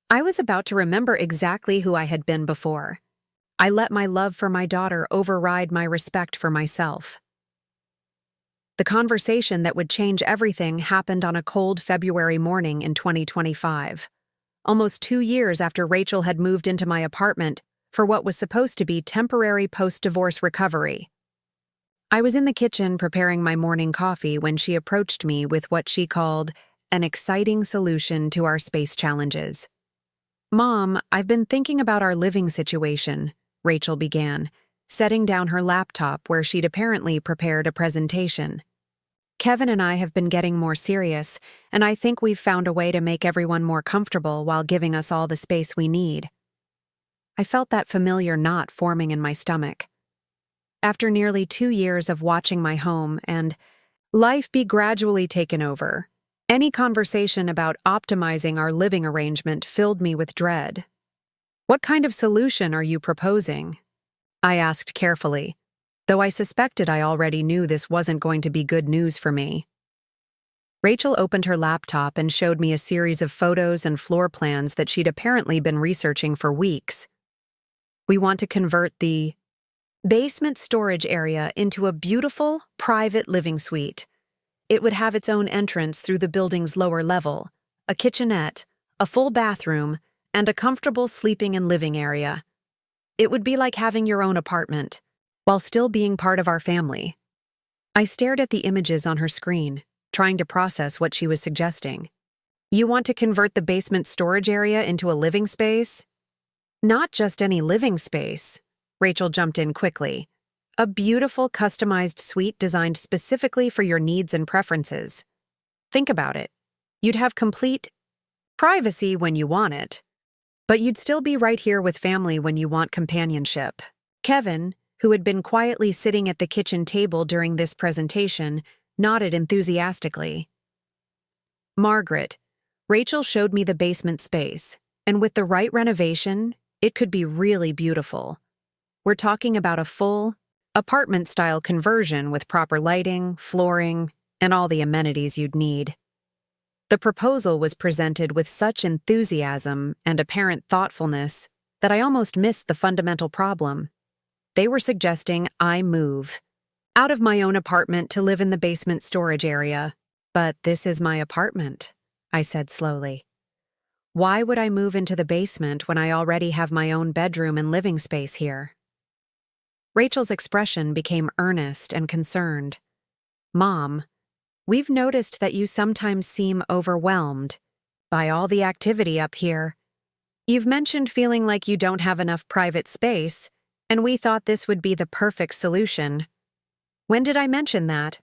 I was about to remember exactly who I had been before. I let my love for my daughter override my respect for myself. The conversation that would change everything happened on a cold February morning in 2025, almost 2 years after Rachel had moved into my apartment for what was supposed to be temporary post-divorce recovery. I was in the kitchen preparing my morning coffee when she approached me with what she called an exciting solution to our space challenges. "Mom, I've been thinking about our living situation," Rachel began, setting down her laptop where she'd apparently prepared a presentation. "Kevin and I have been getting more serious, and I think we've found a way to make everyone more comfortable while giving us all the space we need." I felt that familiar knot forming in my stomach. After nearly 2 years of watching my home and life be gradually taken over, any conversation about optimizing our living arrangement filled me with dread. "What kind of solution are you proposing?" I asked carefully, though I suspected I already knew this wasn't going to be good news for me. Rachel opened her laptop and showed me a series of photos and floor plans that she'd apparently been researching for weeks. "We want to convert the basement storage area into a beautiful, private living suite. It would have its own entrance through the building's lower level, a kitchenette, a full bathroom, and a comfortable sleeping and living area. It would be like having your own apartment, while still being part of our family." I stared at the images on her screen, trying to process what she was suggesting. "You want to convert the basement storage area into a living space?" "Not just any living space," Rachel jumped in quickly. "A beautiful, customized suite designed specifically for your needs and preferences. Think about it. You'd have complete privacy when you want it, but you'd still be right here with family when you want companionship." Kevin, who had been quietly sitting at the kitchen table during this presentation, nodded enthusiastically. "Margaret, Rachel showed me the basement space, and with the right renovation, it could be really beautiful. We're talking about a full, apartment-style conversion with proper lighting, flooring, and all the amenities you'd need. The proposal was presented with such enthusiasm and apparent thoughtfulness that I almost missed the fundamental problem. They were suggesting I move out of my own apartment to live in the basement storage area. But this is my apartment, I said slowly. Why would I move into the basement when I already have my own bedroom and living space here? Rachel's expression became earnest and concerned. Mom, we've noticed that you sometimes seem overwhelmed by all the activity up here. You've mentioned feeling like you don't have enough private space, and we thought this would be the perfect solution. When did I mention that?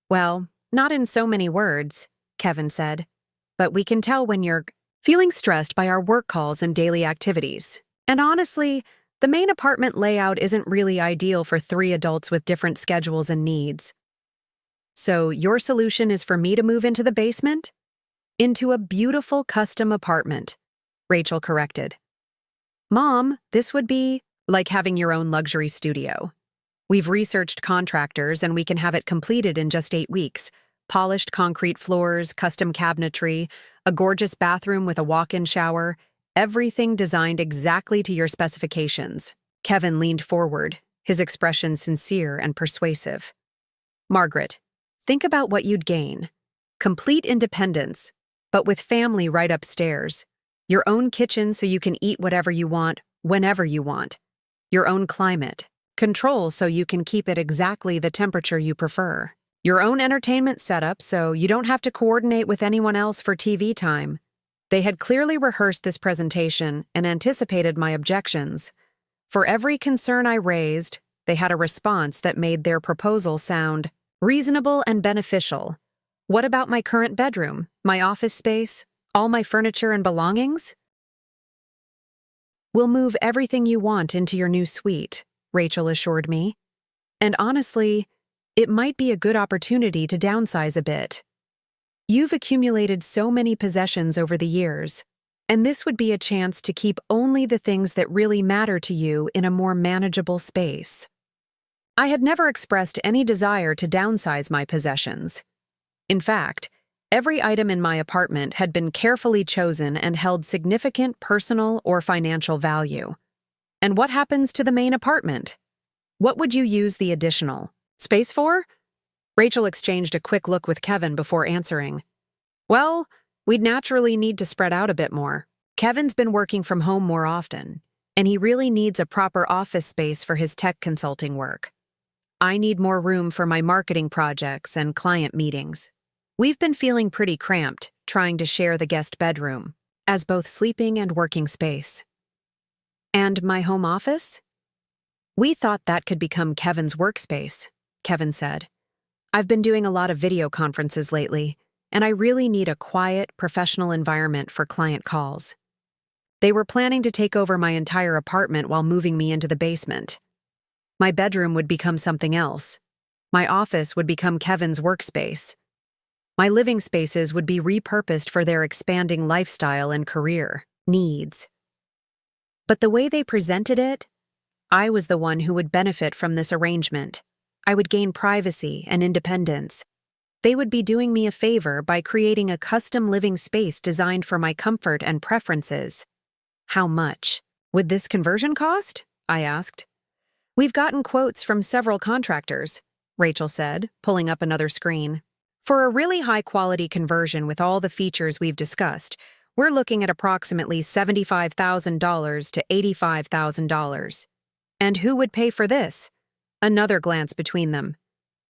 Well, not in so many words, Kevin said, but we can tell when you're feeling stressed by our work calls and daily activities. And honestly, the main apartment layout isn't really ideal for 3 adults with different schedules and needs. So your solution is for me to move into the basement? Into a beautiful custom apartment, Rachel corrected. Mom, this would be like having your own luxury studio. We've researched contractors and we can have it completed in just 8 weeks. Polished concrete floors, custom cabinetry, a gorgeous bathroom with a walk-in shower, everything designed exactly to your specifications. Kevin leaned forward, his expression sincere and persuasive. Margaret, think about what you'd gain. Complete independence, but with family right upstairs. Your own kitchen so you can eat whatever you want, whenever you want. Your own climate. Control so you can keep it exactly the temperature you prefer. Your own entertainment setup so you don't have to coordinate with anyone else for TV time. They had clearly rehearsed this presentation and anticipated my objections. For every concern I raised, they had a response that made their proposal sound reasonable and beneficial. What about my current bedroom, my office space, all my furniture and belongings? We'll move everything you want into your new suite, Rachel assured me. And honestly, it might be a good opportunity to downsize a bit. You've accumulated so many possessions over the years, and this would be a chance to keep only the things that really matter to you in a more manageable space. I had never expressed any desire to downsize my possessions. In fact, every item in my apartment had been carefully chosen and held significant personal or financial value. And what happens to the main apartment? What would you use the additional space for? Rachel exchanged a quick look with Kevin before answering. Well, we'd naturally need to spread out a bit more. Kevin's been working from home more often, and he really needs a proper office space for his tech consulting work. I need more room for my marketing projects and client meetings. We've been feeling pretty cramped, trying to share the guest bedroom, as both sleeping and working space. And my home office? We thought that could become Kevin's workspace, Kevin said. I've been doing a lot of video conferences lately, and I really need a quiet, professional environment for client calls. They were planning to take over my entire apartment while moving me into the basement. My bedroom would become something else. My office would become Kevin's workspace. My living spaces would be repurposed for their expanding lifestyle and career needs. But the way they presented it, I was the one who would benefit from this arrangement. I would gain privacy and independence. They would be doing me a favor by creating a custom living space designed for my comfort and preferences. How much would this conversion cost? I asked. We've gotten quotes from several contractors, Rachel said, pulling up another screen. For a really high-quality conversion with all the features we've discussed, we're looking at approximately $75,000 to $85,000. And who would pay for this? Another glance between them.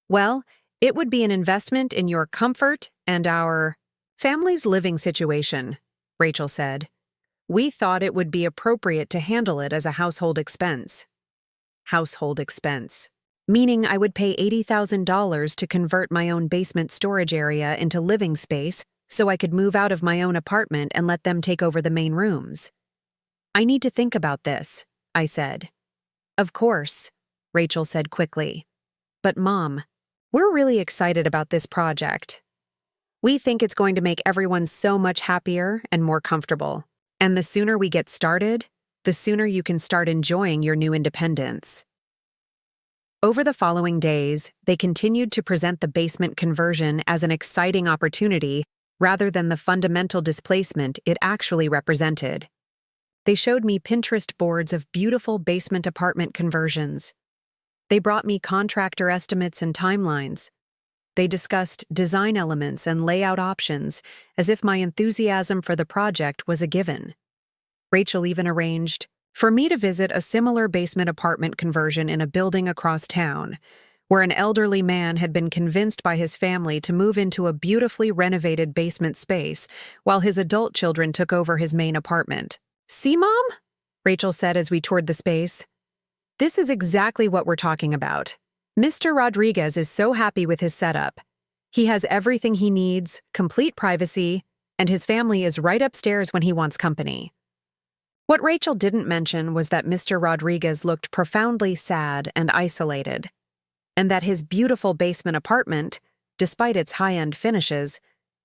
Well, it would be an investment in your comfort and our family's living situation, Rachel said. We thought it would be appropriate to handle it as a household expense. Household expense. Meaning I would pay $80,000 to convert my own basement storage area into living space so I could move out of my own apartment and let them take over the main rooms. I need to think about this, I said. Of course, Rachel said quickly. But Mom, we're really excited about this project. We think it's going to make everyone so much happier and more comfortable. And the sooner we get started, the sooner you can start enjoying your new independence. Over the following days, they continued to present the basement conversion as an exciting opportunity rather than the fundamental displacement it actually represented. They showed me Pinterest boards of beautiful basement apartment conversions. They brought me contractor estimates and timelines. They discussed design elements and layout options as if my enthusiasm for the project was a given. Rachel even arranged for me to visit a similar basement apartment conversion in a building across town, where an elderly man had been convinced by his family to move into a beautifully renovated basement space while his adult children took over his main apartment. "See, Mom?" Rachel said as we toured the space. "This is exactly what we're talking about. Mr. Rodriguez is so happy with his setup. He has everything he needs, complete privacy, and his family is right upstairs when he wants company." What Rachel didn't mention was that Mr. Rodriguez looked profoundly sad and isolated, and that his beautiful basement apartment, despite its high-end finishes,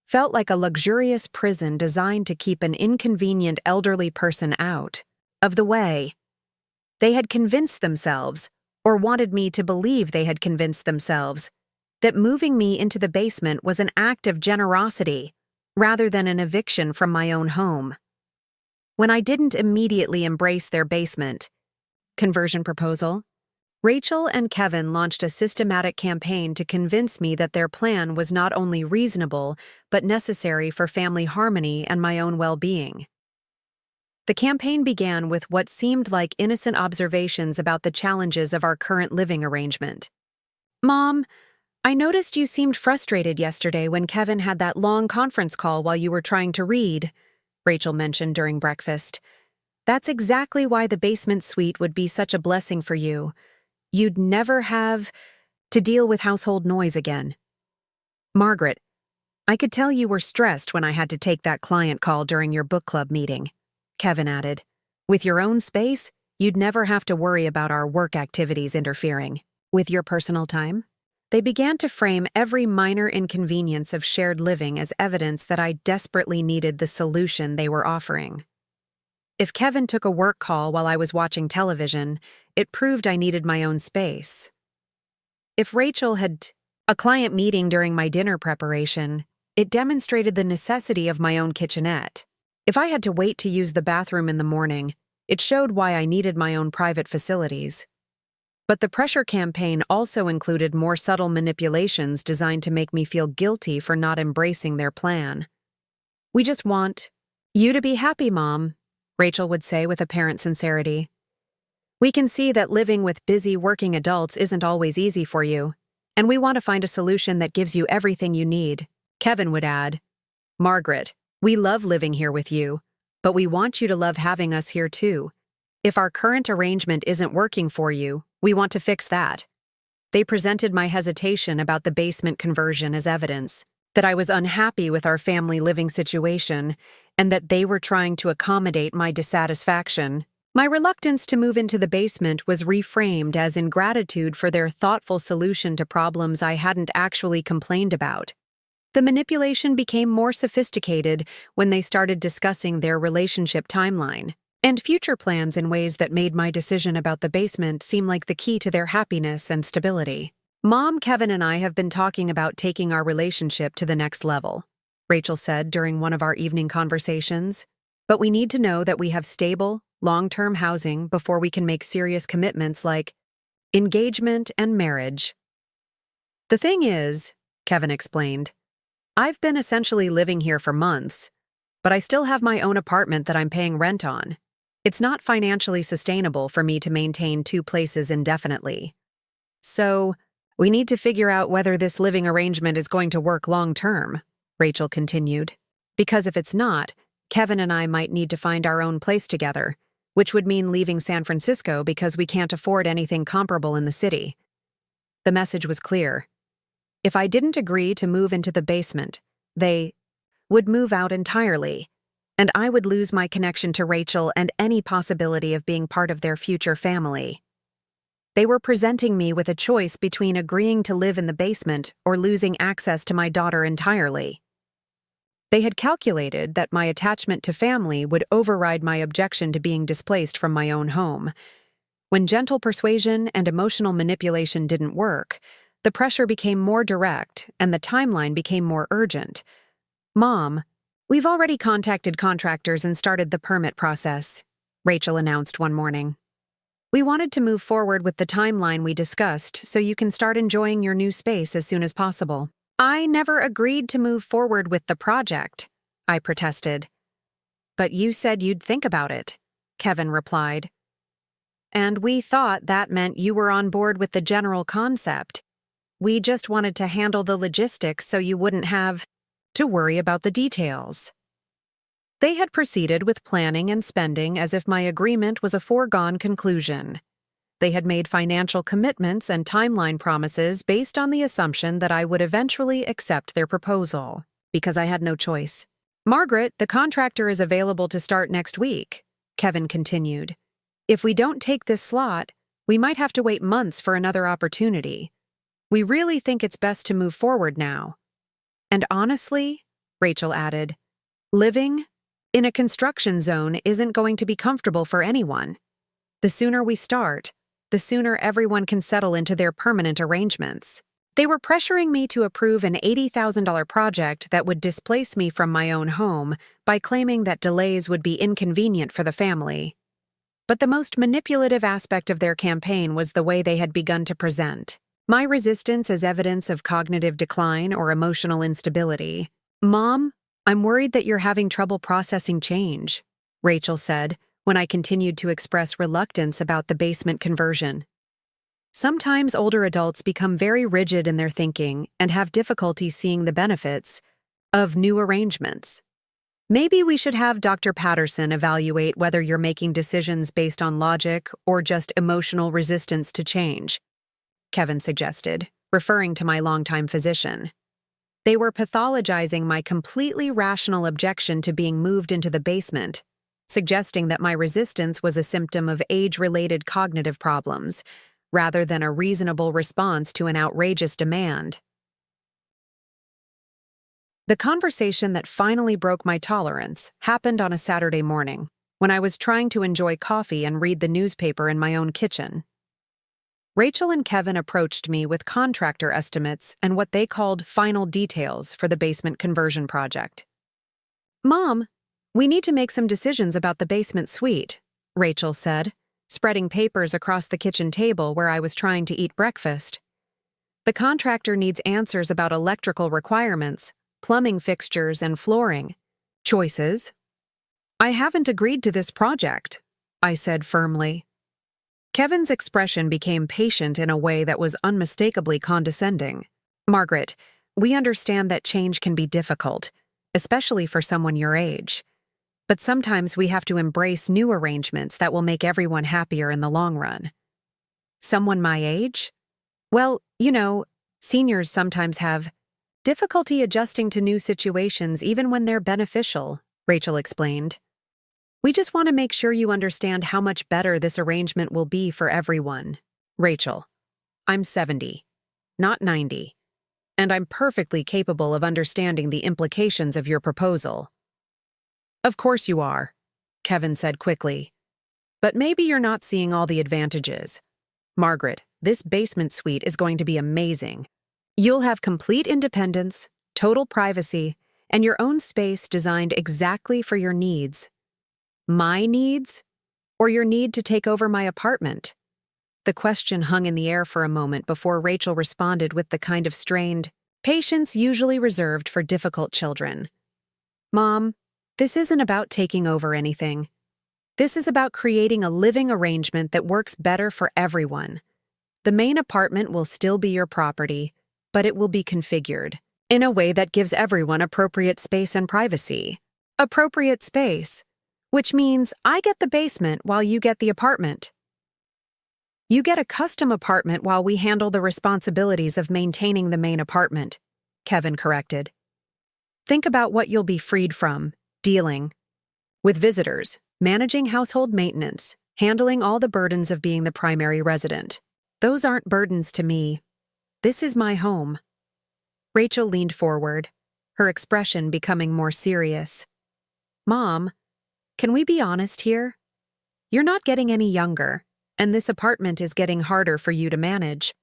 felt like a luxurious prison designed to keep an inconvenient elderly person out of the way. They had convinced themselves, or wanted me to believe they had convinced themselves, that moving me into the basement was an act of generosity rather than an eviction from my own home. When I didn't immediately embrace their basement conversion proposal, Rachel and Kevin launched a systematic campaign to convince me that their plan was not only reasonable, but necessary for family harmony and my own well-being. The campaign began with what seemed like innocent observations about the challenges of our current living arrangement. "Mom, I noticed you seemed frustrated yesterday when Kevin had that long conference call while you were trying to read," Rachel mentioned during breakfast. "That's exactly why the basement suite would be such a blessing for you. You'd never have to deal with household noise again." "Margaret, I could tell you were stressed when I had to take that client call during your book club meeting," Kevin added. "With your own space, you'd never have to worry about our work activities interfering with your personal time." They began to frame every minor inconvenience of shared living as evidence that I desperately needed the solution they were offering. If Kevin took a work call while I was watching television, it proved I needed my own space. If Rachel had a client meeting during my dinner preparation, it demonstrated the necessity of my own kitchenette. If I had to wait to use the bathroom in the morning, it showed why I needed my own private facilities. But the pressure campaign also included more subtle manipulations designed to make me feel guilty for not embracing their plan. "We just want you to be happy, Mom," Rachel would say with apparent sincerity. "We can see that living with busy working adults isn't always easy for you, and we want to find a solution that gives you everything you need." Kevin would add, "Margaret, we love living here with you, but we want you to love having us here too. If our current arrangement isn't working for you, we want to fix that." They presented my hesitation about the basement conversion as evidence that I was unhappy with our family living situation and that they were trying to accommodate my dissatisfaction. My reluctance to move into the basement was reframed as ingratitude for their thoughtful solution to problems I hadn't actually complained about. The manipulation became more sophisticated when they started discussing their relationship timeline and future plans in ways that made my decision about the basement seem like the key to their happiness and stability. "Mom, Kevin, and I have been talking about taking our relationship to the next level," Rachel said during one of our evening conversations. "But we need to know that we have stable, long-term housing before we can make serious commitments like engagement and marriage." "The thing is," Kevin explained, "I've been essentially living here for months, but I still have my own apartment that I'm paying rent on. It's not financially sustainable for me to maintain two places indefinitely. So, we need to figure out whether this living arrangement is going to work long-term," Rachel continued. "Because if it's not, Kevin and I might need to find our own place together, which would mean leaving San Francisco because we can't afford anything comparable in the city." The message was clear. If I didn't agree to move into the basement, they would move out entirely, and I would lose my connection to Rachel and any possibility of being part of their future family. They were presenting me with a choice between agreeing to live in the basement or losing access to my daughter entirely. They had calculated that my attachment to family would override my objection to being displaced from my own home. When gentle persuasion and emotional manipulation didn't work, the pressure became more direct and the timeline became more urgent. "Mom, we've already contacted contractors and started the permit process," Rachel announced one morning. "We wanted to move forward with the timeline we discussed so you can start enjoying your new space as soon as possible." "I never agreed to move forward with the project," I protested. "But you said you'd think about it," Kevin replied. "And we thought that meant you were on board with the general concept. We just wanted to handle the logistics so you wouldn't have to worry about the details." They had proceeded with planning and spending as if my agreement was a foregone conclusion. They had made financial commitments and timeline promises based on the assumption that I would eventually accept their proposal, because I had no choice. "Margaret, the contractor is available to start next week," Kevin continued. "If we don't take this slot, we might have to wait months for another opportunity. We really think it's best to move forward now." "And honestly," Rachel added, "living in a construction zone isn't going to be comfortable for anyone. The sooner we start, the sooner everyone can settle into their permanent arrangements." They were pressuring me to approve an $80,000 project that would displace me from my own home by claiming that delays would be inconvenient for the family. But the most manipulative aspect of their campaign was the way they had begun to present my resistance as evidence of cognitive decline or emotional instability. "Mom, I'm worried that you're having trouble processing change," Rachel said, when I continued to express reluctance about the basement conversion. "Sometimes older adults become very rigid in their thinking and have difficulty seeing the benefits of new arrangements. Maybe we should have Dr. Patterson evaluate whether you're making decisions based on logic or just emotional resistance to change," Kevin suggested, referring to my longtime physician. They were pathologizing my completely rational objection to being moved into the basement, suggesting that my resistance was a symptom of age-related cognitive problems, rather than a reasonable response to an outrageous demand. The conversation that finally broke my tolerance happened on a Saturday morning, when I was trying to enjoy coffee and read the newspaper in my own kitchen. Rachel and Kevin approached me with contractor estimates and what they called final details for the basement conversion project. "Mom, we need to make some decisions about the basement suite," Rachel said, spreading papers across the kitchen table where I was trying to eat breakfast. "The contractor needs answers about electrical requirements, plumbing fixtures, and flooring choices." "I haven't agreed to this project," I said firmly. Kevin's expression became patient in a way that was unmistakably condescending. "Margaret, we understand that change can be difficult, especially for someone your age. But sometimes we have to embrace new arrangements that will make everyone happier in the long run." "Someone my age?" "Well, seniors sometimes have difficulty adjusting to new situations even when they're beneficial," Rachel explained. "We just want to make sure you understand how much better this arrangement will be for everyone." "Rachel, I'm 70, not 90, and I'm perfectly capable of understanding the implications of your proposal." "Of course you are," Kevin said quickly. "But maybe you're not seeing all the advantages. Margaret, this basement suite is going to be amazing. You'll have complete independence, total privacy, and your own space designed exactly for your needs." "My needs? Or your need to take over my apartment?" The question hung in the air for a moment before Rachel responded with the kind of strained patience usually reserved for difficult children. "Mom, this isn't about taking over anything. This is about creating a living arrangement that works better for everyone. The main apartment will still be your property, but it will be configured in a way that gives everyone appropriate space and privacy." "Appropriate space, which means I get the basement while you get the apartment." "You get a custom apartment while we handle the responsibilities of maintaining the main apartment," Kevin corrected. "Think about what you'll be freed from, dealing with visitors, managing household maintenance, handling all the burdens of being the primary resident. Those aren't burdens to me. This is my home." Rachel leaned forward, her expression becoming more serious. "Mom, can we be honest here? You're not getting any younger, and this apartment is getting harder for you to manage.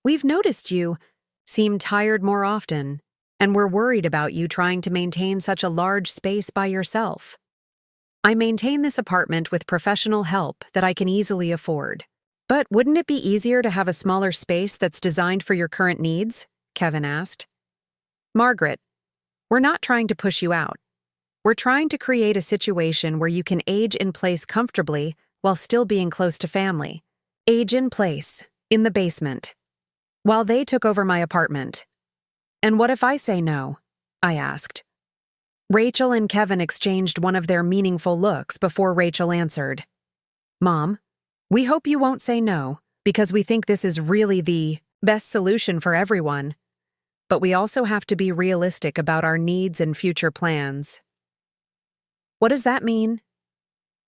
We've noticed you seem tired more often, and we're worried about you trying to maintain such a large space by yourself. I maintain this apartment with professional help that I can easily afford. But wouldn't it be easier to have a smaller space that's designed for your current needs?" Kevin asked. "Margaret, we're not trying to push you out. We're trying to create a situation where you can age in place comfortably while still being close to family. Age in place, in the basement, while they took over my apartment. And what if I say no?" I asked. Rachel and Kevin exchanged one of their meaningful looks before Rachel answered. "Mom, we hope you won't say no, because we think this is really the best solution for everyone. But we also have to be realistic about our needs and future plans." "What does that mean?"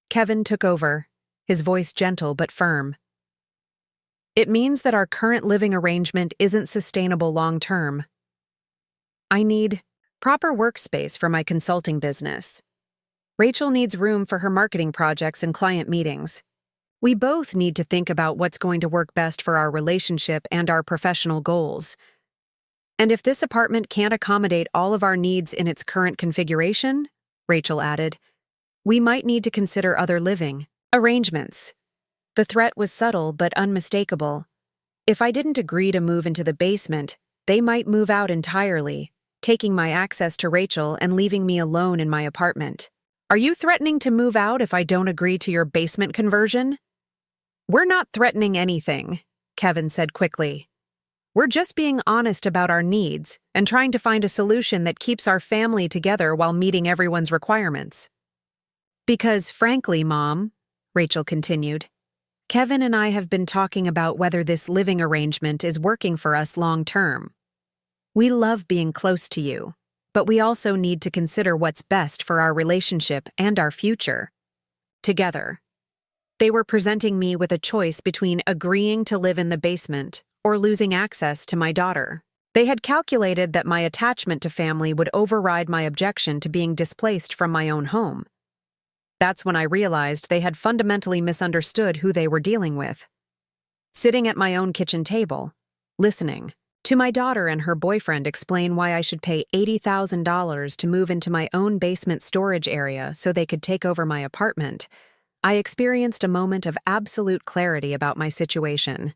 Kevin took over, his voice gentle but firm. "It means that our current living arrangement isn't sustainable long-term. I need proper workspace for my consulting business. Rachel needs room for her marketing projects and client meetings. We both need to think about what's going to work best for our relationship and our professional goals. And if this apartment can't accommodate all of our needs in its current configuration," Rachel added, "we might need to consider other living arrangements." The threat was subtle but unmistakable. If I didn't agree to move into the basement, they might move out entirely, taking my access to Rachel and leaving me alone in my apartment. "Are you threatening to move out if I don't agree to your basement conversion?" "We're not threatening anything," Kevin said quickly. "We're just being honest about our needs and trying to find a solution that keeps our family together while meeting everyone's requirements." "Because frankly, Mom," Rachel continued, "Kevin and I have been talking about whether this living arrangement is working for us long-term. We love being close to you, but we also need to consider what's best for our relationship and our future. Together." They were presenting me with a choice between agreeing to live in the basement or losing access to my daughter. They had calculated that my attachment to family would override my objection to being displaced from my own home. That's when I realized they had fundamentally misunderstood who they were dealing with. Sitting at my own kitchen table, listening to my daughter and her boyfriend explain why I should pay $80,000 to move into my own basement storage area so they could take over my apartment, I experienced a moment of absolute clarity about my situation.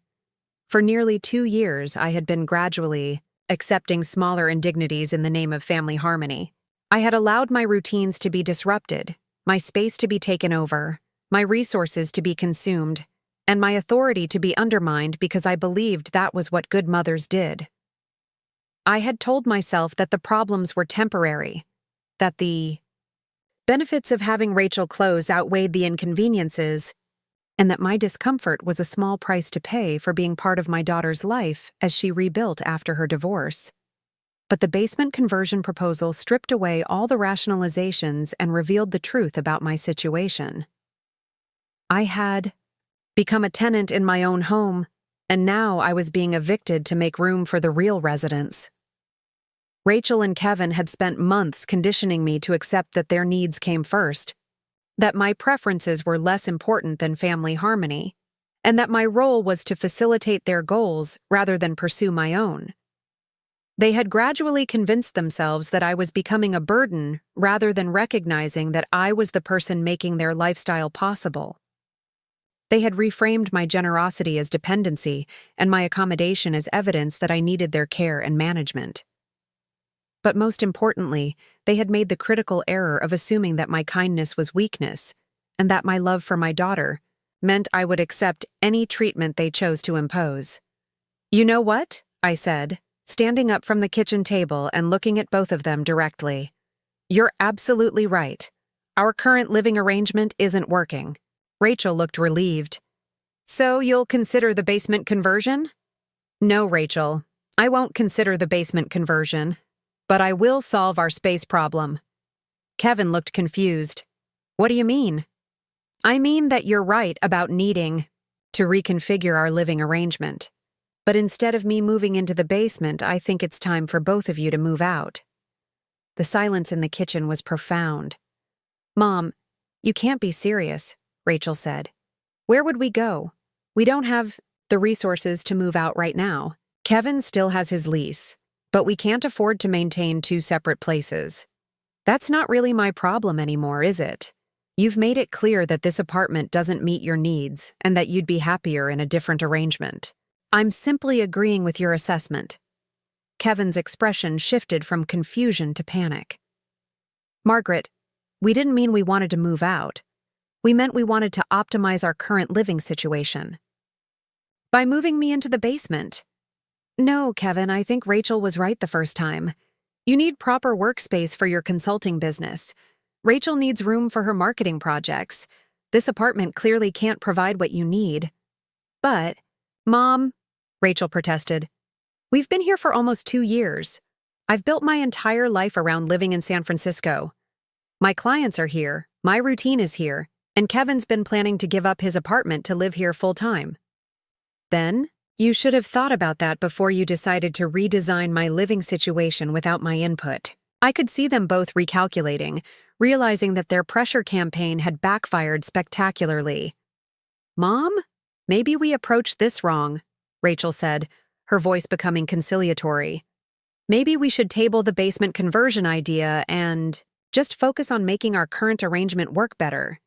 For nearly 2 years, I had been gradually accepting smaller indignities in the name of family harmony. I had allowed my routines to be disrupted, my space to be taken over, my resources to be consumed, and my authority to be undermined because I believed that was what good mothers did. I had told myself that the problems were temporary, that the benefits of having Rachel close outweighed the inconveniences, and that my discomfort was a small price to pay for being part of my daughter's life as she rebuilt after her divorce. But the basement conversion proposal stripped away all the rationalizations and revealed the truth about my situation. I had become a tenant in my own home, and now I was being evicted to make room for the real residents. Rachel and Kevin had spent months conditioning me to accept that their needs came first, that my preferences were less important than family harmony, and that my role was to facilitate their goals rather than pursue my own. They had gradually convinced themselves that I was becoming a burden rather than recognizing that I was the person making their lifestyle possible. They had reframed my generosity as dependency and my accommodation as evidence that I needed their care and management. But most importantly, they had made the critical error of assuming that my kindness was weakness, and that my love for my daughter meant I would accept any treatment they chose to impose. "You know what?" I said, standing up from the kitchen table and looking at both of them directly. "You're absolutely right. Our current living arrangement isn't working." Rachel looked relieved. "So you'll consider the basement conversion?" "No, Rachel. I won't consider the basement conversion. But I will solve our space problem." Kevin looked confused. "What do you mean?" "I mean that you're right about needing to reconfigure our living arrangement. But instead of me moving into the basement, I think it's time for both of you to move out. The silence in the kitchen was profound. "Mom, you can't be serious," Rachel said. "Where would we go? We don't have the resources to move out right now. Kevin still has his lease, but we can't afford to maintain two separate places." "That's not really my problem anymore, is it? You've made it clear that this apartment doesn't meet your needs and that you'd be happier in a different arrangement. I'm simply agreeing with your assessment." Kevin's expression shifted from confusion to panic. "Margaret, we didn't mean we wanted to move out. We meant we wanted to optimize our current living situation." "By moving me into the basement?" "No, Kevin, I think Rachel was right the first time. You need proper workspace for your consulting business. Rachel needs room for her marketing projects. This apartment clearly can't provide what you need." "But, Mom," Rachel protested, "we've been here for almost 2 years. I've built my entire life around living in San Francisco. My clients are here, my routine is here, and Kevin's been planning to give up his apartment to live here full-time." "Then, you should have thought about that before you decided to redesign my living situation without my input." I could see them both recalculating, realizing that their pressure campaign had backfired spectacularly. "Mom, maybe we approached this wrong," Rachel said, her voice becoming conciliatory. "Maybe we should table the basement conversion idea and just focus on making our current arrangement work better."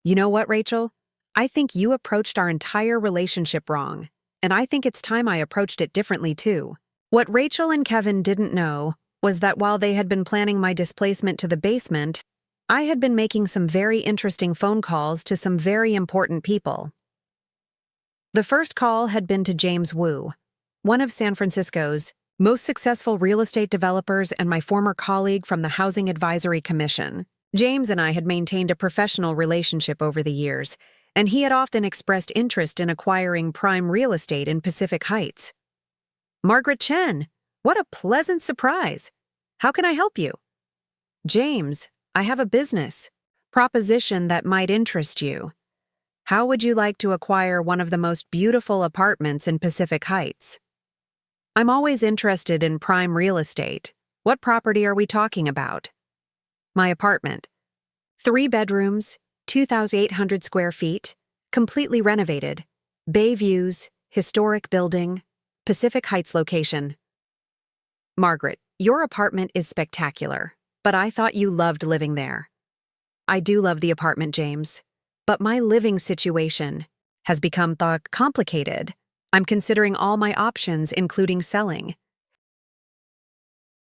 "You know what, Rachel? I think you approached our entire relationship wrong, and I think it's time I approached it differently too." What Rachel and Kevin didn't know was that while they had been planning my displacement to the basement, I had been making some very interesting phone calls to some very important people. The first call had been to James Wu, one of San Francisco's most successful real estate developers and my former colleague from the Housing Advisory Commission. James and I had maintained a professional relationship over the years, and he had often expressed interest in acquiring prime real estate in Pacific Heights. "Margaret Chen, what a pleasant surprise. How can I help you?" "James, I have a business proposition that might interest you. How would you like to acquire one of the most beautiful apartments in Pacific Heights?" "I'm always interested in prime real estate. What property are we talking about?" "My apartment. 3 bedrooms, 2,800 square feet, completely renovated. Bay views, historic building, Pacific Heights location." "Margaret, your apartment is spectacular, but I thought you loved living there." "I do love the apartment, James, but my living situation has become complicated. I'm considering all my options, including selling."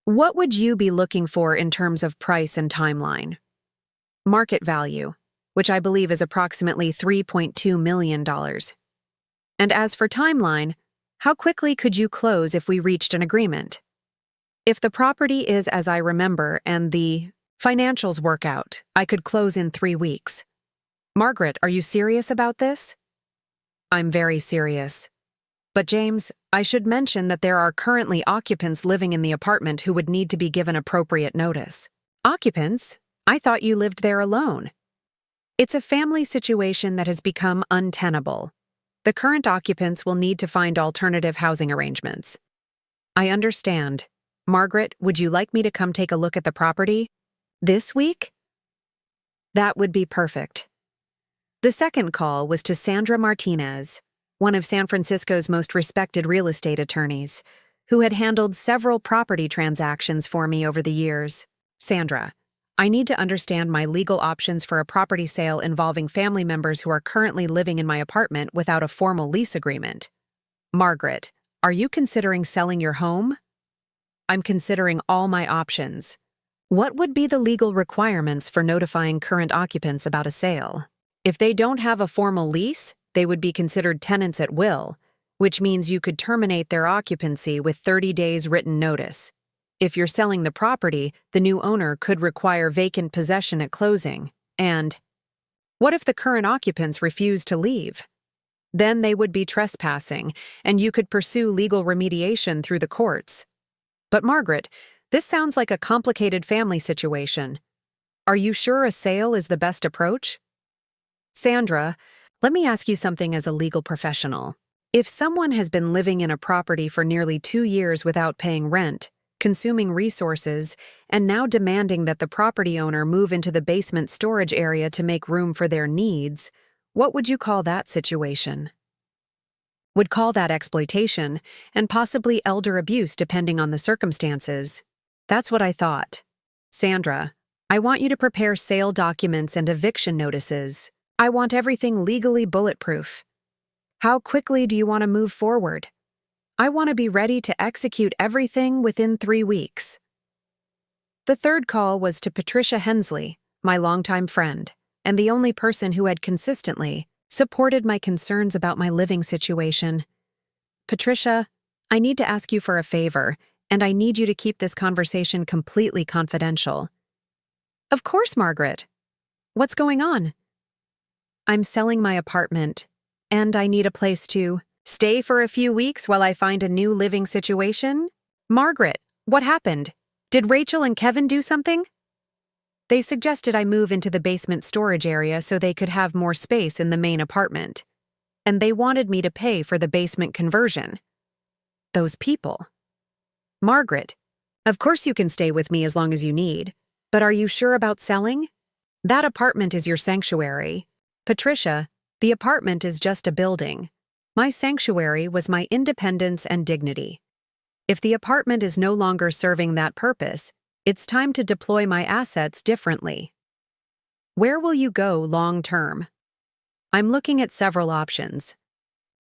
"What would you be looking for in terms of price and timeline?" "Market value, which I believe is approximately $3.2 million. "And as for timeline, how quickly could you close if we reached an agreement?" "If the property is as I remember and the financials work out, I could close in 3 weeks." "Margaret, are you serious about this?" "I'm very serious. But James, I should mention that there are currently occupants living in the apartment who would need to be given appropriate notice." "Occupants? I thought you lived there alone." "It's a family situation that has become untenable. The current occupants will need to find alternative housing arrangements." "I understand. Margaret, would you like me to come take a look at the property this week?" "That would be perfect." The second call was to Sandra Martinez, one of San Francisco's most respected real estate attorneys, who had handled several property transactions for me over the years. "Sandra, I need to understand my legal options for a property sale involving family members who are currently living in my apartment without a formal lease agreement." "Margaret, are you considering selling your home?" "I'm considering all my options." "What would be the legal requirements for notifying current occupants about a sale?" "If they don't have a formal lease, they would be considered tenants at will, which means you could terminate their occupancy with 30 days written notice. If you're selling the property, the new owner could require vacant possession at closing. And what if the current occupants refuse to leave? Then they would be trespassing, and you could pursue legal remediation through the courts." "But Margaret, this sounds like a complicated family situation. Are you sure a sale is the best approach?" "Sandra, let me ask you something as a legal professional. If someone has been living in a property for nearly 2 years without paying rent, consuming resources, and now demanding that the property owner move into the basement storage area to make room for their needs. What would you call that situation? Would call that exploitation, and possibly elder abuse depending on the circumstances. That's what I thought. Sandra, I want you to prepare sale documents and eviction notices. I want everything legally bulletproof. How quickly do you want to move forward? I want to be ready to execute everything within 3 weeks. The third call was to Patricia Hensley, my longtime friend, and the only person who had consistently supported my concerns about my living situation. Patricia, I need to ask you for a favor, and I need you to keep this conversation completely confidential. Of course, Margaret. What's going on? I'm selling my apartment, and I need a place to stay for a few weeks while I find a new living situation? Margaret, what happened? Did Rachel and Kevin do something? They suggested I move into the basement storage area so they could have more space in the main apartment. And they wanted me to pay for the basement conversion. Those people. Margaret, of course you can stay with me as long as you need, but are you sure about selling? That apartment is your sanctuary. Patricia, the apartment is just a building. My sanctuary was my independence and dignity. If the apartment is no longer serving that purpose, it's time to deploy my assets differently. Where will you go long term? I'm looking at several options.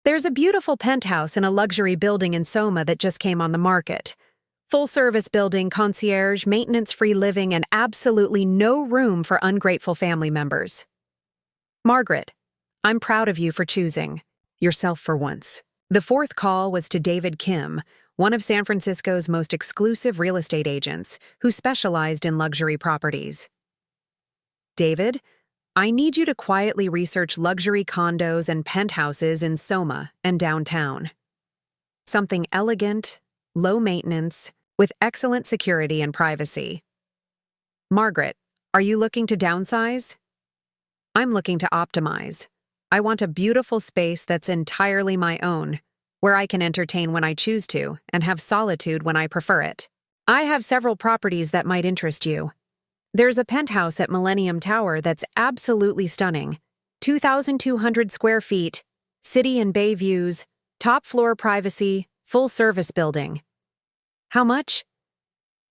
There's a beautiful penthouse in a luxury building in SOMA that just came on the market. Full-service building, concierge, maintenance-free living, and absolutely no room for ungrateful family members. Margaret, I'm proud of you for choosing yourself for once. The fourth call was to David Kim, one of San Francisco's most exclusive real estate agents who specialized in luxury properties. David, I need you to quietly research luxury condos and penthouses in SOMA and downtown. Something elegant, low maintenance, with excellent security and privacy. Margaret, are you looking to downsize? I'm looking to optimize. I want a beautiful space that's entirely my own, where I can entertain when I choose to and have solitude when I prefer it. I have several properties that might interest you. There's a penthouse at Millennium Tower that's absolutely stunning. 2,200 square feet, city and bay views, top floor privacy, full service building. How much?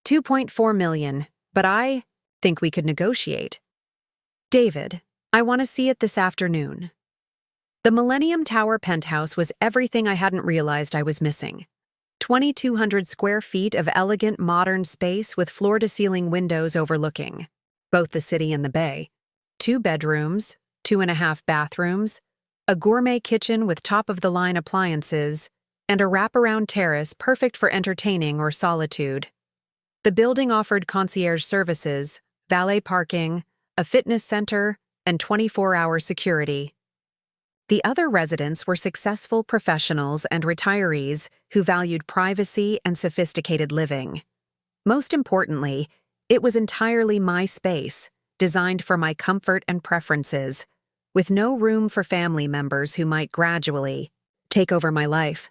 $2.4 million, but I think we could negotiate. David, I want to see it this afternoon. The Millennium Tower penthouse was everything I hadn't realized I was missing. 2,200 square feet of elegant modern space with floor-to-ceiling windows overlooking both the city and the bay. 2 bedrooms, 2.5 bathrooms, a gourmet kitchen with top-of-the-line appliances, and a wraparound terrace perfect for entertaining or solitude. The building offered concierge services, valet parking, a fitness center, and 24-hour security. The other residents were successful professionals and retirees who valued privacy and sophisticated living. Most importantly, it was entirely my space, designed for my comfort and preferences, with no room for family members who might gradually take over my life.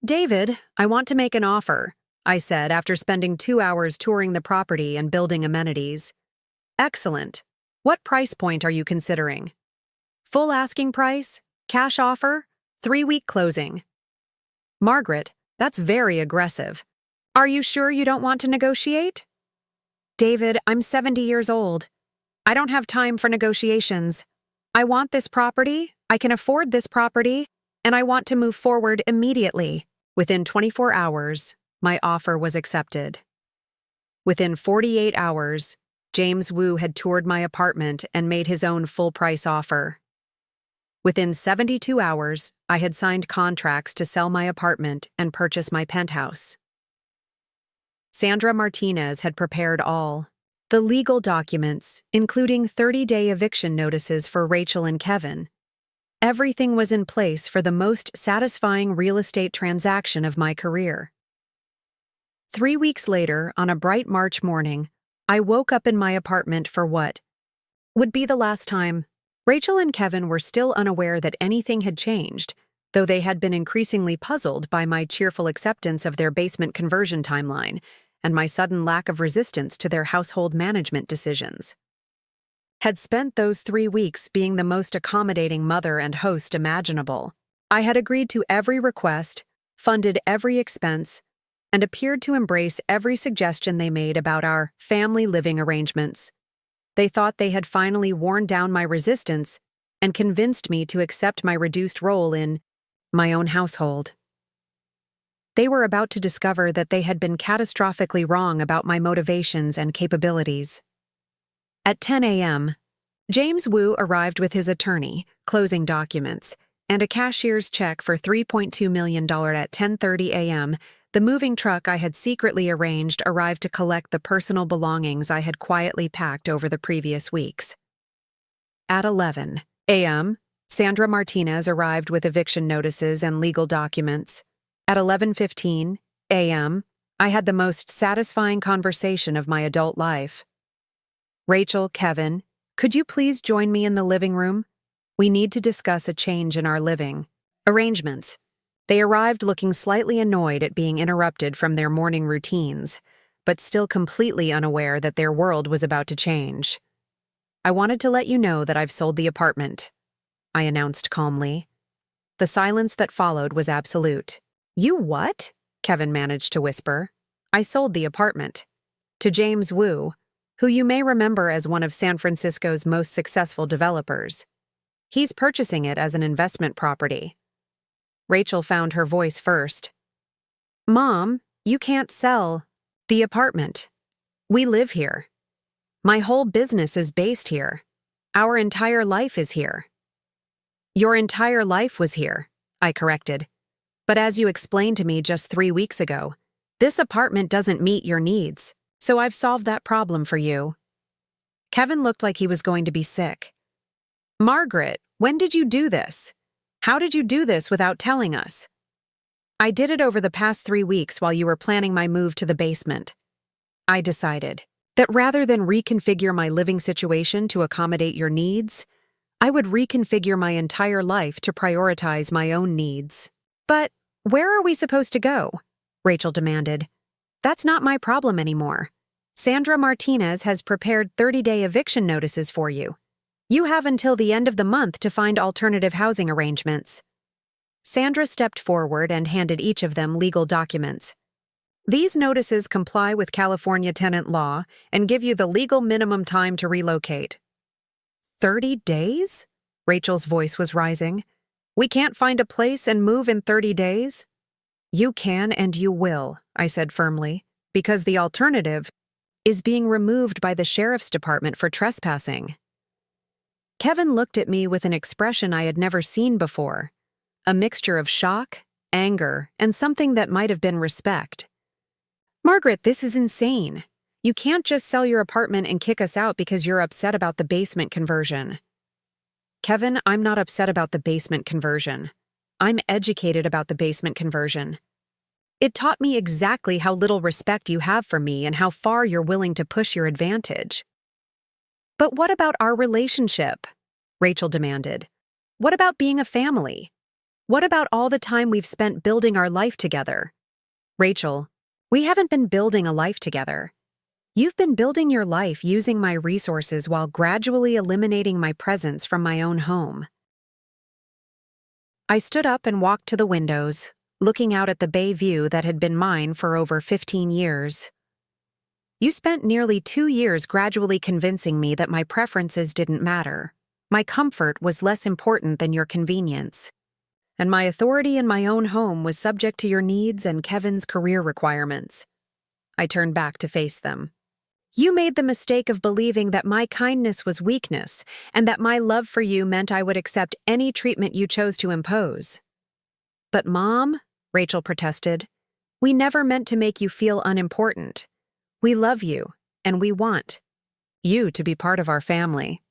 David, I want to make an offer, I said after spending 2 hours touring the property and building amenities. Excellent. What price point are you considering? Full asking price? Cash offer? 3-week closing. Margaret, that's very aggressive. Are you sure you don't want to negotiate? David, I'm 70 years old. I don't have time for negotiations. I want this property, I can afford this property, and I want to move forward immediately. Within 24 hours, my offer was accepted. Within 48 hours, James Wu had toured my apartment and made his own full-price offer. Within 72 hours, I had signed contracts to sell my apartment and purchase my penthouse. Sandra Martinez had prepared all the legal documents, including 30-day eviction notices for Rachel and Kevin. Everything was in place for the most satisfying real estate transaction of my career. 3 weeks later, on a bright March morning, I woke up in my apartment for what would be the last time. Rachel and Kevin were still unaware that anything had changed, though they had been increasingly puzzled by my cheerful acceptance of their basement conversion timeline, and my sudden lack of resistance to their household management decisions. Had spent those 3 weeks being the most accommodating mother and host imaginable. I had agreed to every request, funded every expense, and appeared to embrace every suggestion they made about our family living arrangements. They thought they had finally worn down my resistance and convinced me to accept my reduced role in my own household. They were about to discover that they had been catastrophically wrong about my motivations and capabilities. At 10 a.m., James Wu arrived with his attorney, closing documents, and a cashier's check for $3.2 million at 10:30 a.m. The moving truck I had secretly arranged arrived to collect the personal belongings I had quietly packed over the previous weeks. At 11 a.m., Sandra Martinez arrived with eviction notices and legal documents. At 11:15 a.m., I had the most satisfying conversation of my adult life. "Rachel, Kevin, could you please join me in the living room? We need to discuss a change in our living arrangements." They arrived looking slightly annoyed at being interrupted from their morning routines, but still completely unaware that their world was about to change. "I wanted to let you know that I've sold the apartment," I announced calmly. The silence that followed was absolute. "You what?" Kevin managed to whisper. "I sold the apartment. To James Wu, who you may remember as one of San Francisco's most successful developers. He's purchasing it as an investment property." Rachel found her voice first. "Mom, you can't sell the apartment. We live here. My whole business is based here. Our entire life is here." "Your entire life was here," I corrected. "But as you explained to me just 3 weeks ago, this apartment doesn't meet your needs, so I've solved that problem for you." Kevin looked like he was going to be sick. "Margaret, when did you do this? How did you do this without telling us?" "I did it over the past 3 weeks while you were planning my move to the basement." I decided that rather than reconfigure my living situation to accommodate your needs, I would reconfigure my entire life to prioritize my own needs. "But where are we supposed to go?" Rachel demanded. "That's not my problem anymore. Sandra Martinez has prepared 30-day eviction notices for you. You have until the end of the month to find alternative housing arrangements." Sandra stepped forward and handed each of them legal documents. "These notices comply with California tenant law and give you the legal minimum time to relocate." 30 days? Rachel's voice was rising. "We can't find a place and move in 30 days? "You can and you will," I said firmly, "because the alternative is being removed by the sheriff's department for trespassing." Kevin looked at me with an expression I had never seen before, a mixture of shock, anger, and something that might have been respect. "Margaret, this is insane. You can't just sell your apartment and kick us out because you're upset about the basement conversion." "Kevin, I'm not upset about the basement conversion. I'm educated about the basement conversion. It taught me exactly how little respect you have for me and how far you're willing to push your advantage." "But what about our relationship?" Rachel demanded. "What about being a family? What about all the time we've spent building our life together?" "Rachel, we haven't been building a life together. You've been building your life using my resources while gradually eliminating my presence from my own home." I stood up and walked to the windows, looking out at the bay view that had been mine for over 15 years. "You spent nearly 2 years gradually convincing me that my preferences didn't matter. My comfort was less important than your convenience. And my authority in my own home was subject to your needs and Kevin's career requirements." I turned back to face them. "You made the mistake of believing that my kindness was weakness and that my love for you meant I would accept any treatment you chose to impose." "But Mom," Rachel protested, "we never meant to make you feel unimportant. We love you, and we want you to be part of our family."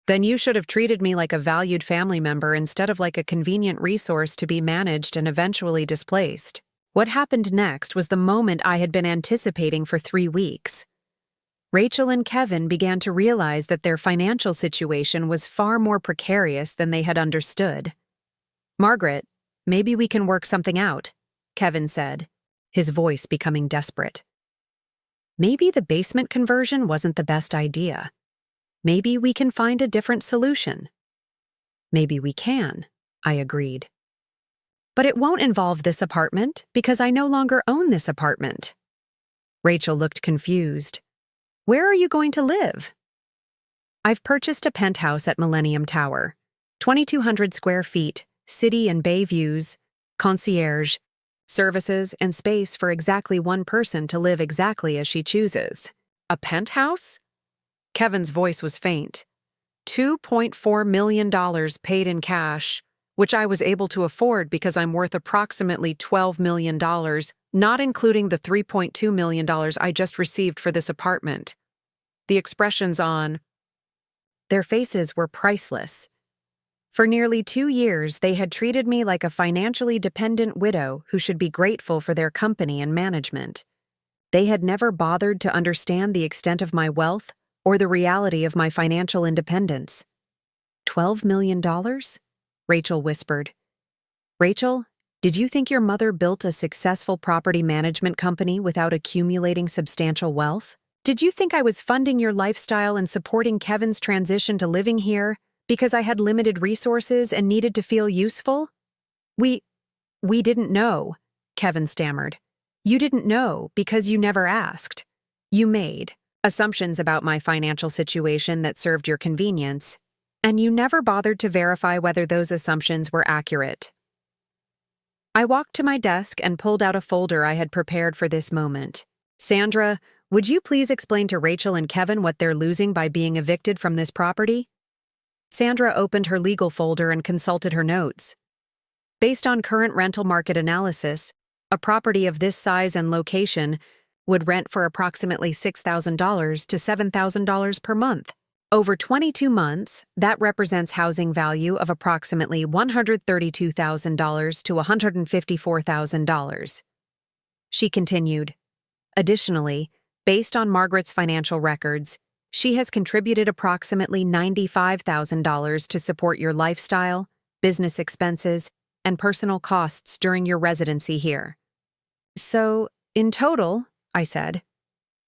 "Then you should have treated me like a valued family member instead of like a convenient resource to be managed and eventually displaced." What happened next was the moment I had been anticipating for 3 weeks. Rachel and Kevin began to realize that their financial situation was far more precarious than they had understood. "Margaret, maybe we can work something out," Kevin said, his voice becoming desperate. Maybe the basement conversion wasn't the best idea. Maybe we can find a different solution. Maybe we can, I agreed. But it won't involve this apartment because I no longer own this apartment. Rachel looked confused. Where are you going to live? I've purchased a penthouse at Millennium Tower, 2,200 square feet, city and bay views, concierge, services, and space for exactly one person to live exactly as she chooses. A penthouse? Kevin's voice was faint. $2.4 million paid in cash, which I was able to afford because I'm worth approximately $12 million, not including the $3.2 million I just received for this apartment. The expressions on their faces were priceless. For nearly 2 years, they had treated me like a financially dependent widow who should be grateful for their company and management. They had never bothered to understand the extent of my wealth or the reality of my financial independence. $12 million? Rachel whispered. Rachel, did you think your mother built a successful property management company without accumulating substantial wealth? Did you think I was funding your lifestyle and supporting Kevin's transition to living here because I had limited resources and needed to feel useful? We didn't know, Kevin stammered. You didn't know because you never asked. You made assumptions about my financial situation that served your convenience, and you never bothered to verify whether those assumptions were accurate. I walked to my desk and pulled out a folder I had prepared for this moment. Sandra, would you please explain to Rachel and Kevin what they're losing by being evicted from this property? Sandra opened her legal folder and consulted her notes. Based on current rental market analysis, a property of this size and location would rent for approximately $6,000 to $7,000 per month. Over 22 months, that represents housing value of approximately $132,000 to $154,000. She continued. Additionally, based on Margaret's financial records, she has contributed approximately $95,000 to support your lifestyle, business expenses, and personal costs during your residency here. So, in total, I said,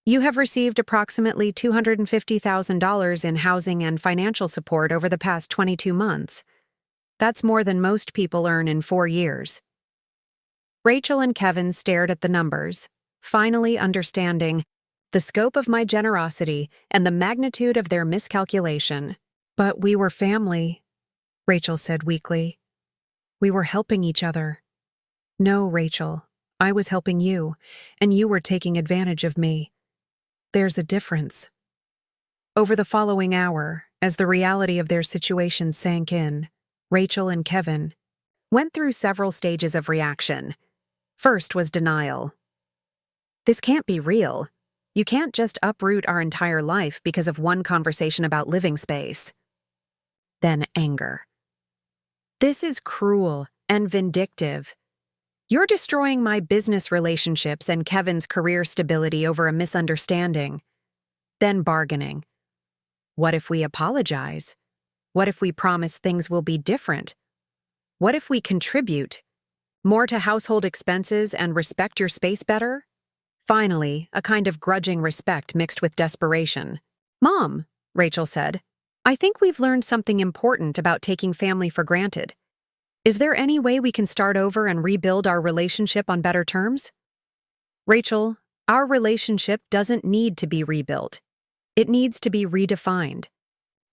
you have received approximately $250,000 in housing and financial support over the past 22 months. That's more than most people earn in 4 years. Rachel and Kevin stared at the numbers, finally understanding the scope of my generosity and the magnitude of their miscalculation. But we were family, Rachel said weakly. We were helping each other. No, Rachel, I was helping you, and you were taking advantage of me. There's a difference. Over the following hour, as the reality of their situation sank in, Rachel and Kevin went through several stages of reaction. First was denial. This can't be real. You can't just uproot our entire life because of one conversation about living space. Then anger. This is cruel and vindictive. You're destroying my business relationships and Kevin's career stability over a misunderstanding. Then bargaining. What if we apologize? What if we promise things will be different? What if we contribute more to household expenses and respect your space better? Finally, a kind of grudging respect mixed with desperation. Mom, Rachel said, I think we've learned something important about taking family for granted. Is there any way we can start over and rebuild our relationship on better terms? Rachel, our relationship doesn't need to be rebuilt. It needs to be redefined.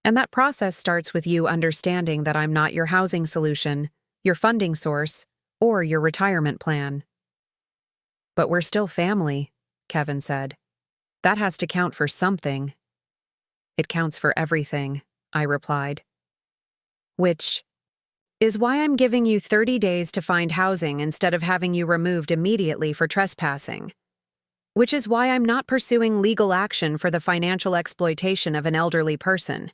And that process starts with you understanding that I'm not your housing solution, your funding source, or your retirement plan. But we're still family, Kevin said. That has to count for something. It counts for everything, I replied. Which is why I'm giving you 30 days to find housing instead of having you removed immediately for trespassing. Which is why I'm not pursuing legal action for the financial exploitation of an elderly person.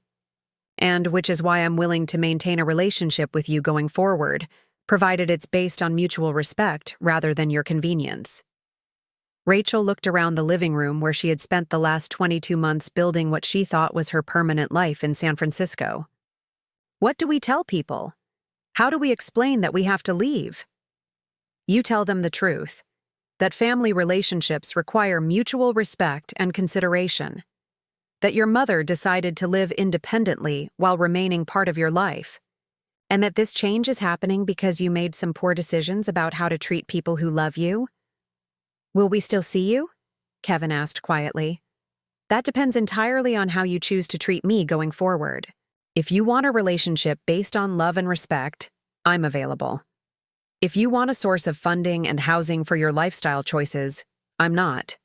And which is why I'm willing to maintain a relationship with you going forward, provided it's based on mutual respect rather than your convenience. Rachel looked around the living room where she had spent the last 22 months building what she thought was her permanent life in San Francisco. What do we tell people? How do we explain that we have to leave? You tell them the truth. that family relationships require mutual respect and consideration, that your mother decided to live independently while remaining part of your life, and that this change is happening because you made some poor decisions about how to treat people who love you? Will we still see you? Kevin asked quietly. That depends entirely on how you choose to treat me going forward. If you want a relationship based on love and respect, I'm available. If you want a source of funding and housing for your lifestyle choices, I'm not.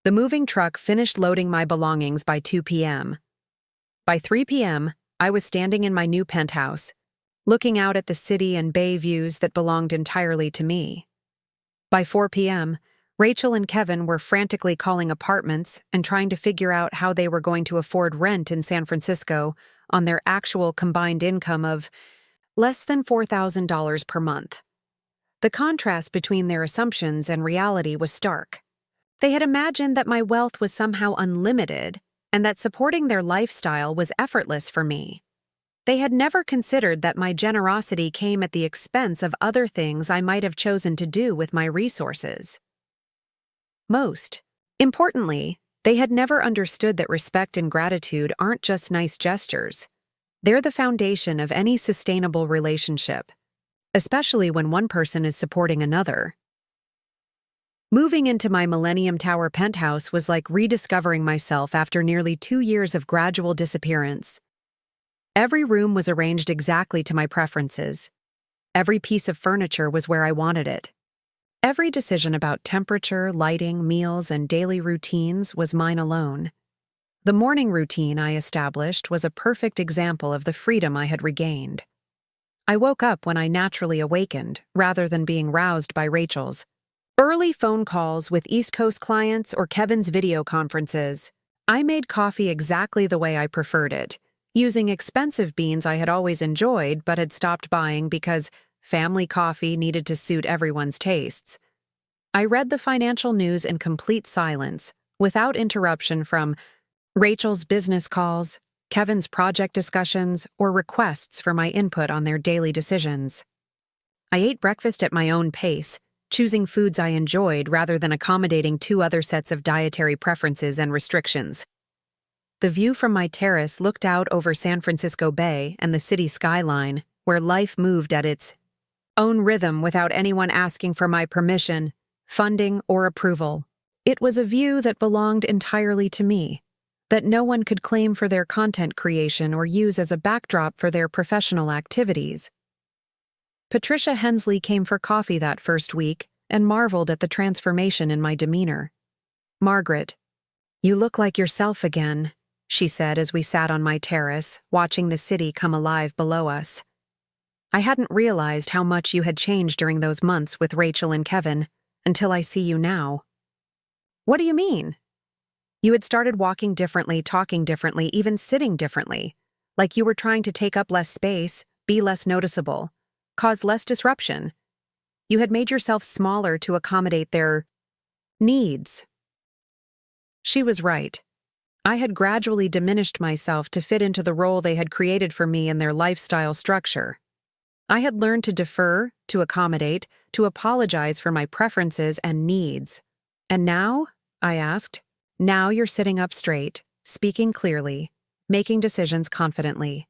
The moving truck finished loading my belongings by 2 p.m. By 3 p.m., I was standing in my new penthouse, looking out at the city and bay views that belonged entirely to me. By 4 p.m., Rachel and Kevin were frantically calling apartments and trying to figure out how they were going to afford rent in San Francisco on their actual combined income of less than $4,000 per month. The contrast between their assumptions and reality was stark. They had imagined that my wealth was somehow unlimited and that supporting their lifestyle was effortless for me. They had never considered that my generosity came at the expense of other things I might have chosen to do with my resources. Most importantly, they had never understood that respect and gratitude aren't just nice gestures. They're the foundation of any sustainable relationship, especially when one person is supporting another. Moving into my Millennium Tower penthouse was like rediscovering myself after nearly 2 years of gradual disappearance. Every room was arranged exactly to my preferences. Every piece of furniture was where I wanted it. Every decision about temperature, lighting, meals, and daily routines was mine alone. The morning routine I established was a perfect example of the freedom I had regained. I woke up when I naturally awakened, rather than being roused by Rachel's early phone calls with East Coast clients or Kevin's video conferences. I made coffee exactly the way I preferred it, using expensive beans I had always enjoyed but had stopped buying because family coffee needed to suit everyone's tastes. I read the financial news in complete silence, without interruption from Rachel's business calls, Kevin's project discussions, or requests for my input on their daily decisions. I ate breakfast at my own pace, choosing foods I enjoyed rather than accommodating 2 other sets of dietary preferences and restrictions. The view from my terrace looked out over San Francisco Bay and the city skyline, where life moved at its own rhythm without anyone asking for my permission, funding, or approval. It was a view that belonged entirely to me, that no one could claim for their content creation or use as a backdrop for their professional activities. Patricia Hensley came for coffee that first week and marveled at the transformation in my demeanor. "Margaret, you look like yourself again," she said as we sat on my terrace, watching the city come alive below us. "I hadn't realized how much you had changed during those months with Rachel and Kevin, until I see you now." "What do you mean?" "You had started walking differently, talking differently, even sitting differently, like you were trying to take up less space, be less noticeable, cause less disruption. You had made yourself smaller to accommodate their needs." She was right. I had gradually diminished myself to fit into the role they had created for me in their lifestyle structure. I had learned to defer, to accommodate, to apologize for my preferences and needs. "And now?" I asked. "Now you're sitting up straight, speaking clearly, making decisions confidently.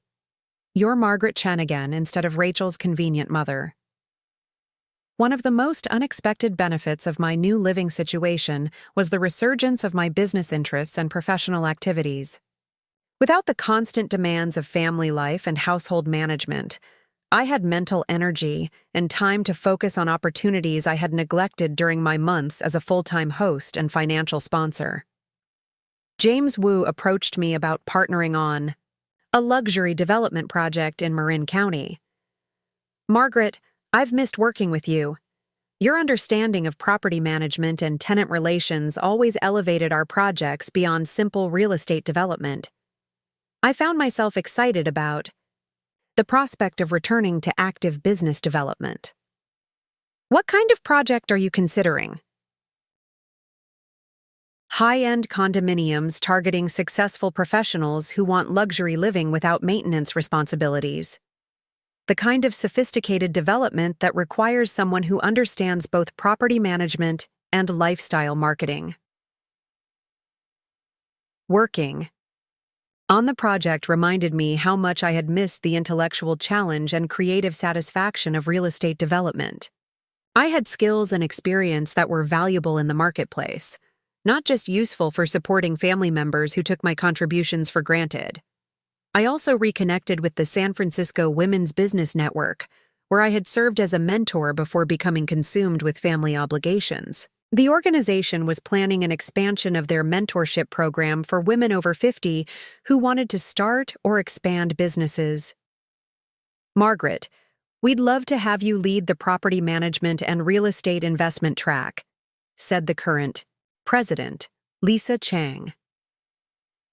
You're Margaret Chen again instead of Rachel's convenient mother." One of the most unexpected benefits of my new living situation was the resurgence of my business interests and professional activities. Without the constant demands of family life and household management, I had mental energy and time to focus on opportunities I had neglected during my months as a full-time host and financial sponsor. James Wu approached me about partnering on a luxury development project in Marin County. "Margaret, I've missed working with you. Your understanding of property management and tenant relations always elevated our projects beyond simple real estate development. I found myself excited about the prospect of returning to active business development." "What kind of project are you considering?" "High-end condominiums targeting successful professionals who want luxury living without maintenance responsibilities." the kind of sophisticated development that requires someone who understands both property management and lifestyle marketing. Working on the project reminded me how much I had missed the intellectual challenge and creative satisfaction of real estate development. I had skills and experience that were valuable in the marketplace, not just useful for supporting family members who took my contributions for granted. I also reconnected with the San Francisco Women's Business Network, where I had served as a mentor before becoming consumed with family obligations. The organization was planning an expansion of their mentorship program for women over 50 who wanted to start or expand businesses. Margaret, we'd love to have you lead the property management and real estate investment track, said the current president, Lisa Chang.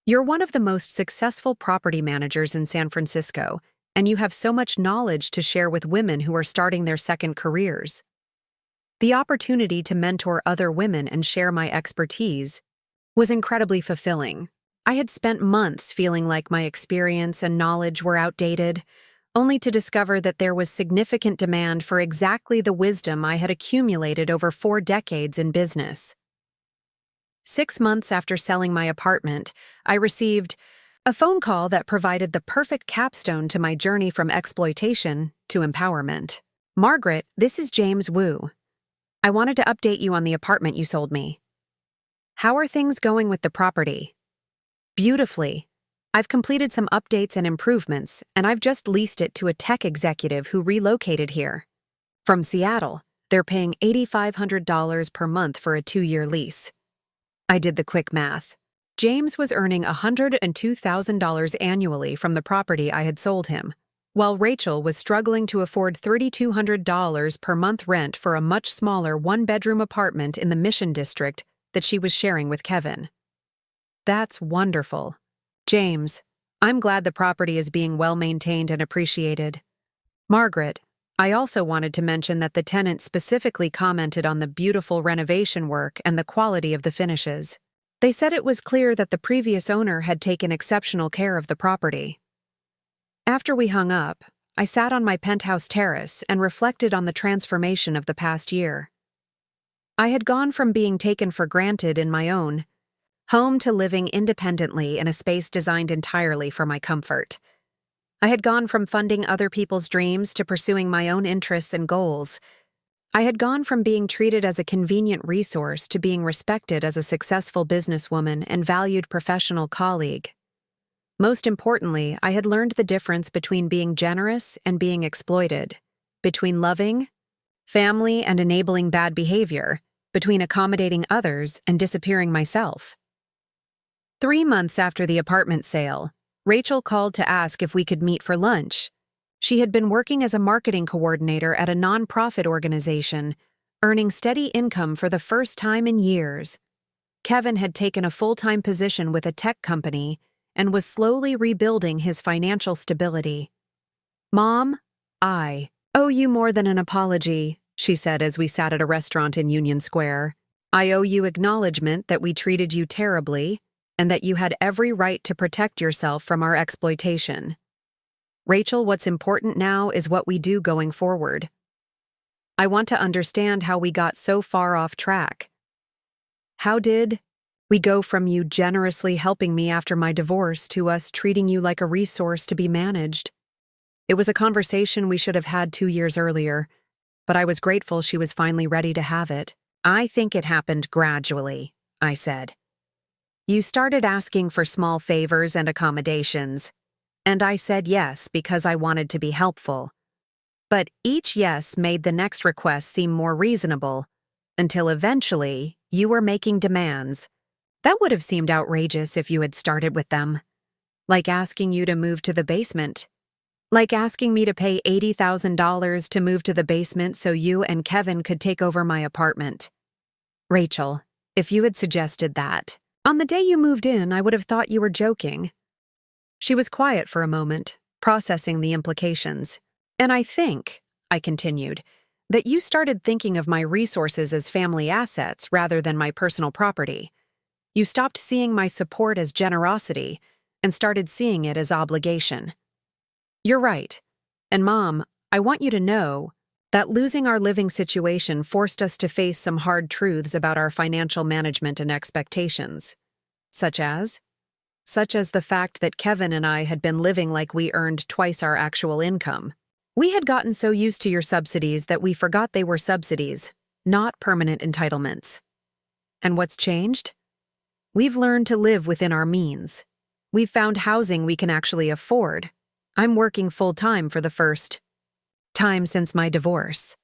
You're one of the most successful property managers in San Francisco, and you have so much knowledge to share with women who are starting their second careers. The opportunity to mentor other women and share my expertise was incredibly fulfilling. I had spent months feeling like my experience and knowledge were outdated, only to discover that there was significant demand for exactly the wisdom I had accumulated over 4 decades in business. 6 months after selling my apartment, I received a phone call that provided the perfect capstone to my journey from exploitation to empowerment. Margaret, this is James Wu. I wanted to update you on the apartment you sold me. How are things going with the property? Beautifully. I've completed some updates and improvements, and I've just leased it to a tech executive who relocated here. From Seattle, they're paying $8,500 per month for a 2-year lease. I did the quick math. James was earning $102,000 annually from the property I had sold him, while Rachel was struggling to afford $3,200 per month rent for a much smaller 1-bedroom apartment in the Mission District that she was sharing with Kevin. That's wonderful. James, I'm glad the property is being well maintained and appreciated. Margaret, I also wanted to mention that the tenant specifically commented on the beautiful renovation work and the quality of the finishes. They said it was clear that the previous owner had taken exceptional care of the property. After we hung up, I sat on my penthouse terrace and reflected on the transformation of the past year. I had gone from being taken for granted in my own home to living independently in a space designed entirely for my comfort. I had gone from funding other people's dreams to pursuing my own interests and goals. I had gone from being treated as a convenient resource to being respected as a successful businesswoman and valued professional colleague. Most importantly, I had learned the difference between being generous and being exploited, between loving family and enabling bad behavior, between accommodating others and disappearing myself. 3 months after the apartment sale, Rachel called to ask if we could meet for lunch. She had been working as a marketing coordinator at a nonprofit organization, earning steady income for the first time in years. Kevin had taken a full-time position with a tech company and was slowly rebuilding his financial stability. Mom, I owe you more than an apology, she said as we sat at a restaurant in Union Square. I owe you acknowledgement that we treated you terribly and that you had every right to protect yourself from our exploitation. Rachel, what's important now is what we do going forward. I want to understand how we got so far off track. How did we go from you generously helping me after my divorce to us treating you like a resource to be managed? It was a conversation we should have had 2 years earlier, but I was grateful she was finally ready to have it. I think it happened gradually, I said. You started asking for small favors and accommodations, and I said yes because I wanted to be helpful. But each yes made the next request seem more reasonable, until eventually you were making demands that would have seemed outrageous if you had started with them. Like asking you to move to the basement. Like asking me to pay $80,000 to move to the basement so you and Kevin could take over my apartment. Rachel, if you had suggested that, on the day you moved in, I would have thought you were joking. She was quiet for a moment, processing the implications. And I think, I continued, that you started thinking of my resources as family assets rather than my personal property. You stopped seeing my support as generosity and started seeing it as obligation. You're right, And Mom, I want you to know that losing our living situation forced us to face some hard truths about our financial management and expectations, such as the fact that Kevin and I had been living like we earned twice our actual income. We had gotten so used to your subsidies that we forgot they were subsidies, not permanent entitlements. And what's changed? We've learned to live within our means. We've found housing we can actually afford. I'm working full-time for the first time since my divorce.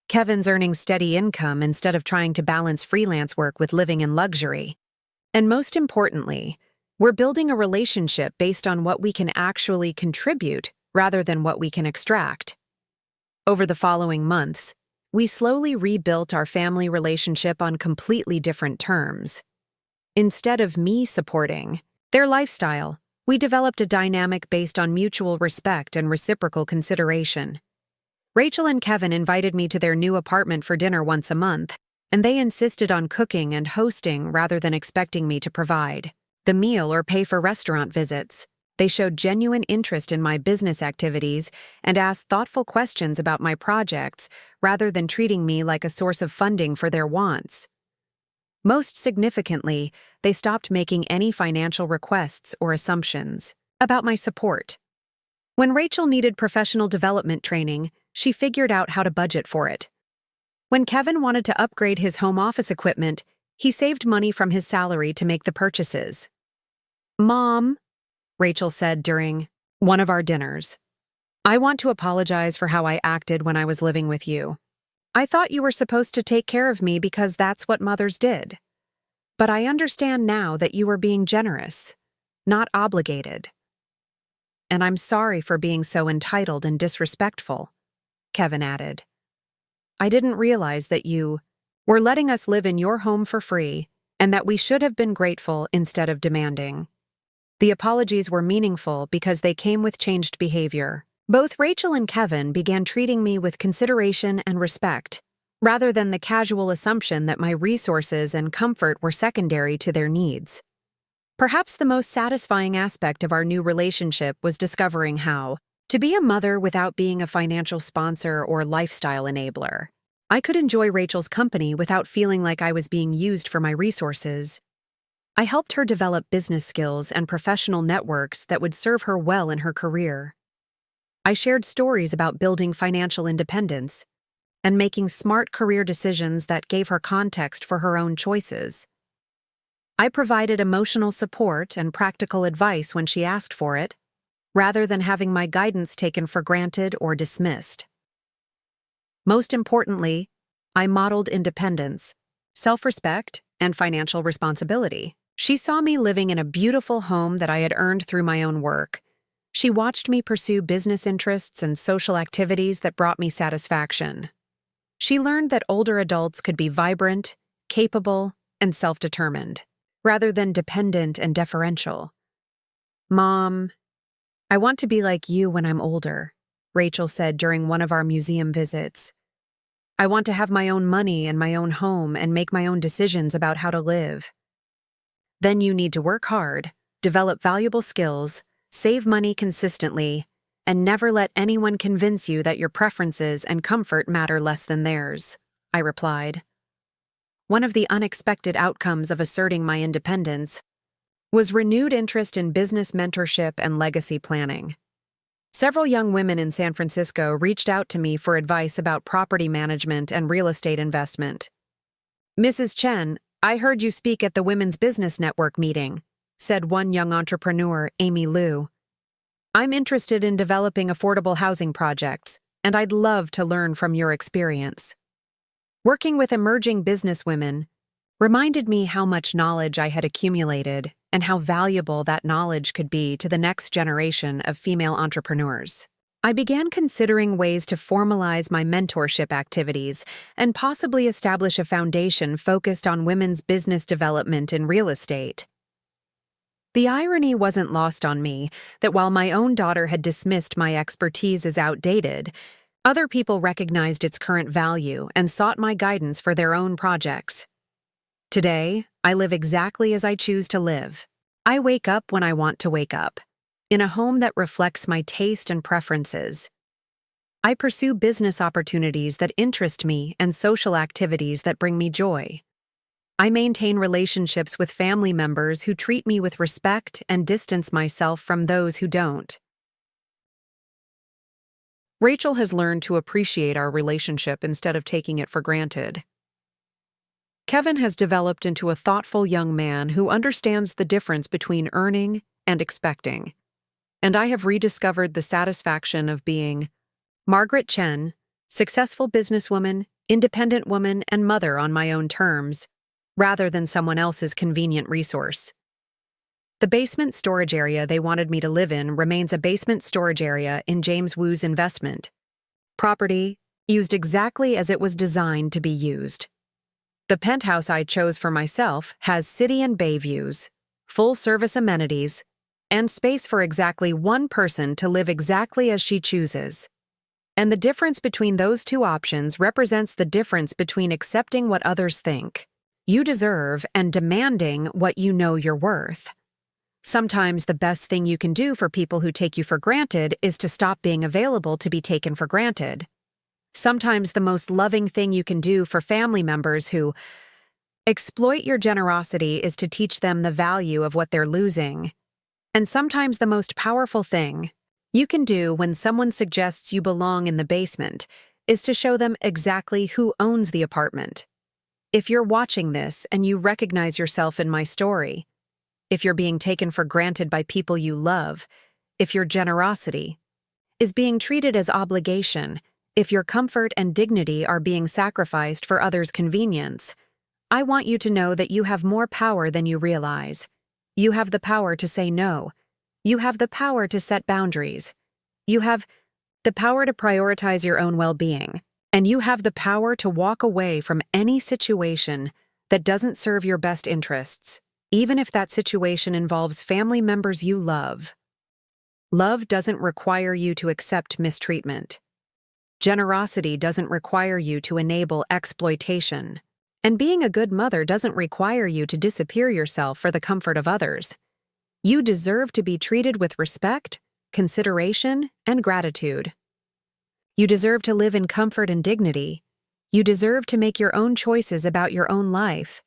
Kevin's earning steady income instead of trying to balance freelance work with living in luxury. And most importantly, we're building a relationship based on what we can actually contribute rather than what we can extract. Over the following months, we slowly rebuilt our family relationship on completely different terms. Instead of me supporting their lifestyle, we developed a dynamic based on mutual respect and reciprocal consideration. Rachel and Kevin invited me to their new apartment for dinner once a month, and they insisted on cooking and hosting rather than expecting me to provide the meal or pay for restaurant visits. They showed genuine interest in my business activities and asked thoughtful questions about my projects rather than treating me like a source of funding for their wants. Most significantly, they stopped making any financial requests or assumptions about my support. When Rachel needed professional development training, she figured out how to budget for it. When Kevin wanted to upgrade his home office equipment, he saved money from his salary to make the purchases. Mom, Rachel said during one of our dinners, I want to apologize for how I acted when I was living with you. I thought you were supposed to take care of me because that's what mothers did. But I understand now that you were being generous, not obligated. And I'm sorry for being so entitled and disrespectful, Kevin added. I didn't realize that you were letting us live in your home for free and that we should have been grateful instead of demanding. The apologies were meaningful because they came with changed behavior. Both Rachel and Kevin began treating me with consideration and respect, rather than the casual assumption that my resources and comfort were secondary to their needs. Perhaps the most satisfying aspect of our new relationship was discovering how to be a mother without being a financial sponsor or lifestyle enabler. I could enjoy Rachel's company without feeling like I was being used for my resources. I helped her develop business skills and professional networks that would serve her well in her career. I shared stories about building financial independence and making smart career decisions that gave her context for her own choices. I provided emotional support and practical advice when she asked for it, rather than having my guidance taken for granted or dismissed. Most importantly, I modeled independence, self-respect, and financial responsibility. She saw me living in a beautiful home that I had earned through my own work. She watched me pursue business interests and social activities that brought me satisfaction. She learned that older adults could be vibrant, capable, and self-determined, rather than dependent and deferential. Mom, I want to be like you when I'm older, Rachel said during one of our museum visits. I want to have my own money and my own home and make my own decisions about how to live. Then you need to work hard, develop valuable skills, save money consistently, and never let anyone convince you that your preferences and comfort matter less than theirs, I replied. One of the unexpected outcomes of asserting my independence was renewed interest in business mentorship and legacy planning. Several young women in San Francisco reached out to me for advice about property management and real estate investment. Mrs. Chen, I heard you speak at the Women's Business Network meeting, said one young entrepreneur, Amy Liu. I'm interested in developing affordable housing projects, and I'd love to learn from your experience. Working with emerging businesswomen reminded me how much knowledge I had accumulated and how valuable that knowledge could be to the next generation of female entrepreneurs. I began considering ways to formalize my mentorship activities and possibly establish a foundation focused on women's business development in real estate. The irony wasn't lost on me that while my own daughter had dismissed my expertise as outdated, other people recognized its current value and sought my guidance for their own projects. Today, I live exactly as I choose to live. I wake up when I want to wake up, in a home that reflects my taste and preferences, I pursue business opportunities that interest me and social activities that bring me joy. I maintain relationships with family members who treat me with respect and distance myself from those who don't. Rachel has learned to appreciate our relationship instead of taking it for granted. Kevin has developed into a thoughtful young man who understands the difference between earning and expecting. And I have rediscovered the satisfaction of being Margaret Chen, successful businesswoman, independent woman, and mother on my own terms, rather than someone else's convenient resource. The basement storage area they wanted me to live in remains a basement storage area in James Wu's investment. Property used exactly as it was designed to be used. The penthouse I chose for myself has city and bay views, full-service amenities, and space for exactly one person to live exactly as she chooses. And the difference between those two options represents the difference between accepting what others think you deserve and demanding what you know you're worth. Sometimes the best thing you can do for people who take you for granted is to stop being available to be taken for granted. Sometimes the most loving thing you can do for family members who exploit your generosity is to teach them the value of what they're losing. And sometimes the most powerful thing you can do when someone suggests you belong in the basement is to show them exactly who owns the apartment. If you're watching this and you recognize yourself in my story, if you're being taken for granted by people you love, if your generosity is being treated as obligation, if your comfort and dignity are being sacrificed for others' convenience, I want you to know that you have more power than you realize. You have the power to say no. You have the power to set boundaries. You have the power to prioritize your own well-being. And you have the power to walk away from any situation that doesn't serve your best interests, even if that situation involves family members you love. Love doesn't require you to accept mistreatment. Generosity doesn't require you to enable exploitation. And being a good mother doesn't require you to disappear yourself for the comfort of others. You deserve to be treated with respect, consideration, and gratitude. You deserve to live in comfort and dignity. You deserve to make your own choices about your own life.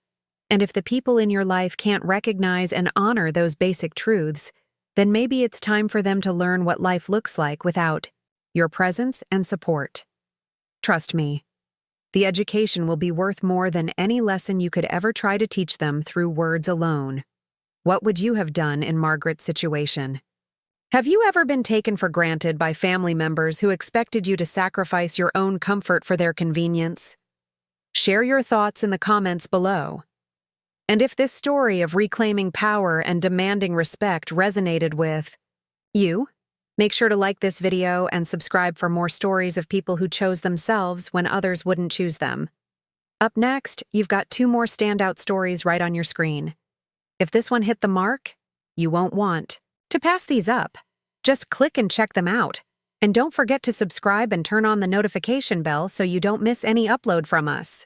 And if the people in your life can't recognize and honor those basic truths, then maybe it's time for them to learn what life looks like without your presence and support. Trust me, the education will be worth more than any lesson you could ever try to teach them through words alone. What would you have done in Margaret's situation? Have you ever been taken for granted by family members who expected you to sacrifice your own comfort for their convenience? Share your thoughts in the comments below. And if this story of reclaiming power and demanding respect resonated with you, make sure to like this video and subscribe for more stories of people who chose themselves when others wouldn't choose them. Up next, you've got 2 more standout stories right on your screen. If this one hit the mark, you won't want to pass these up. Just click and check them out. And don't forget to subscribe and turn on the notification bell so you don't miss any upload from us.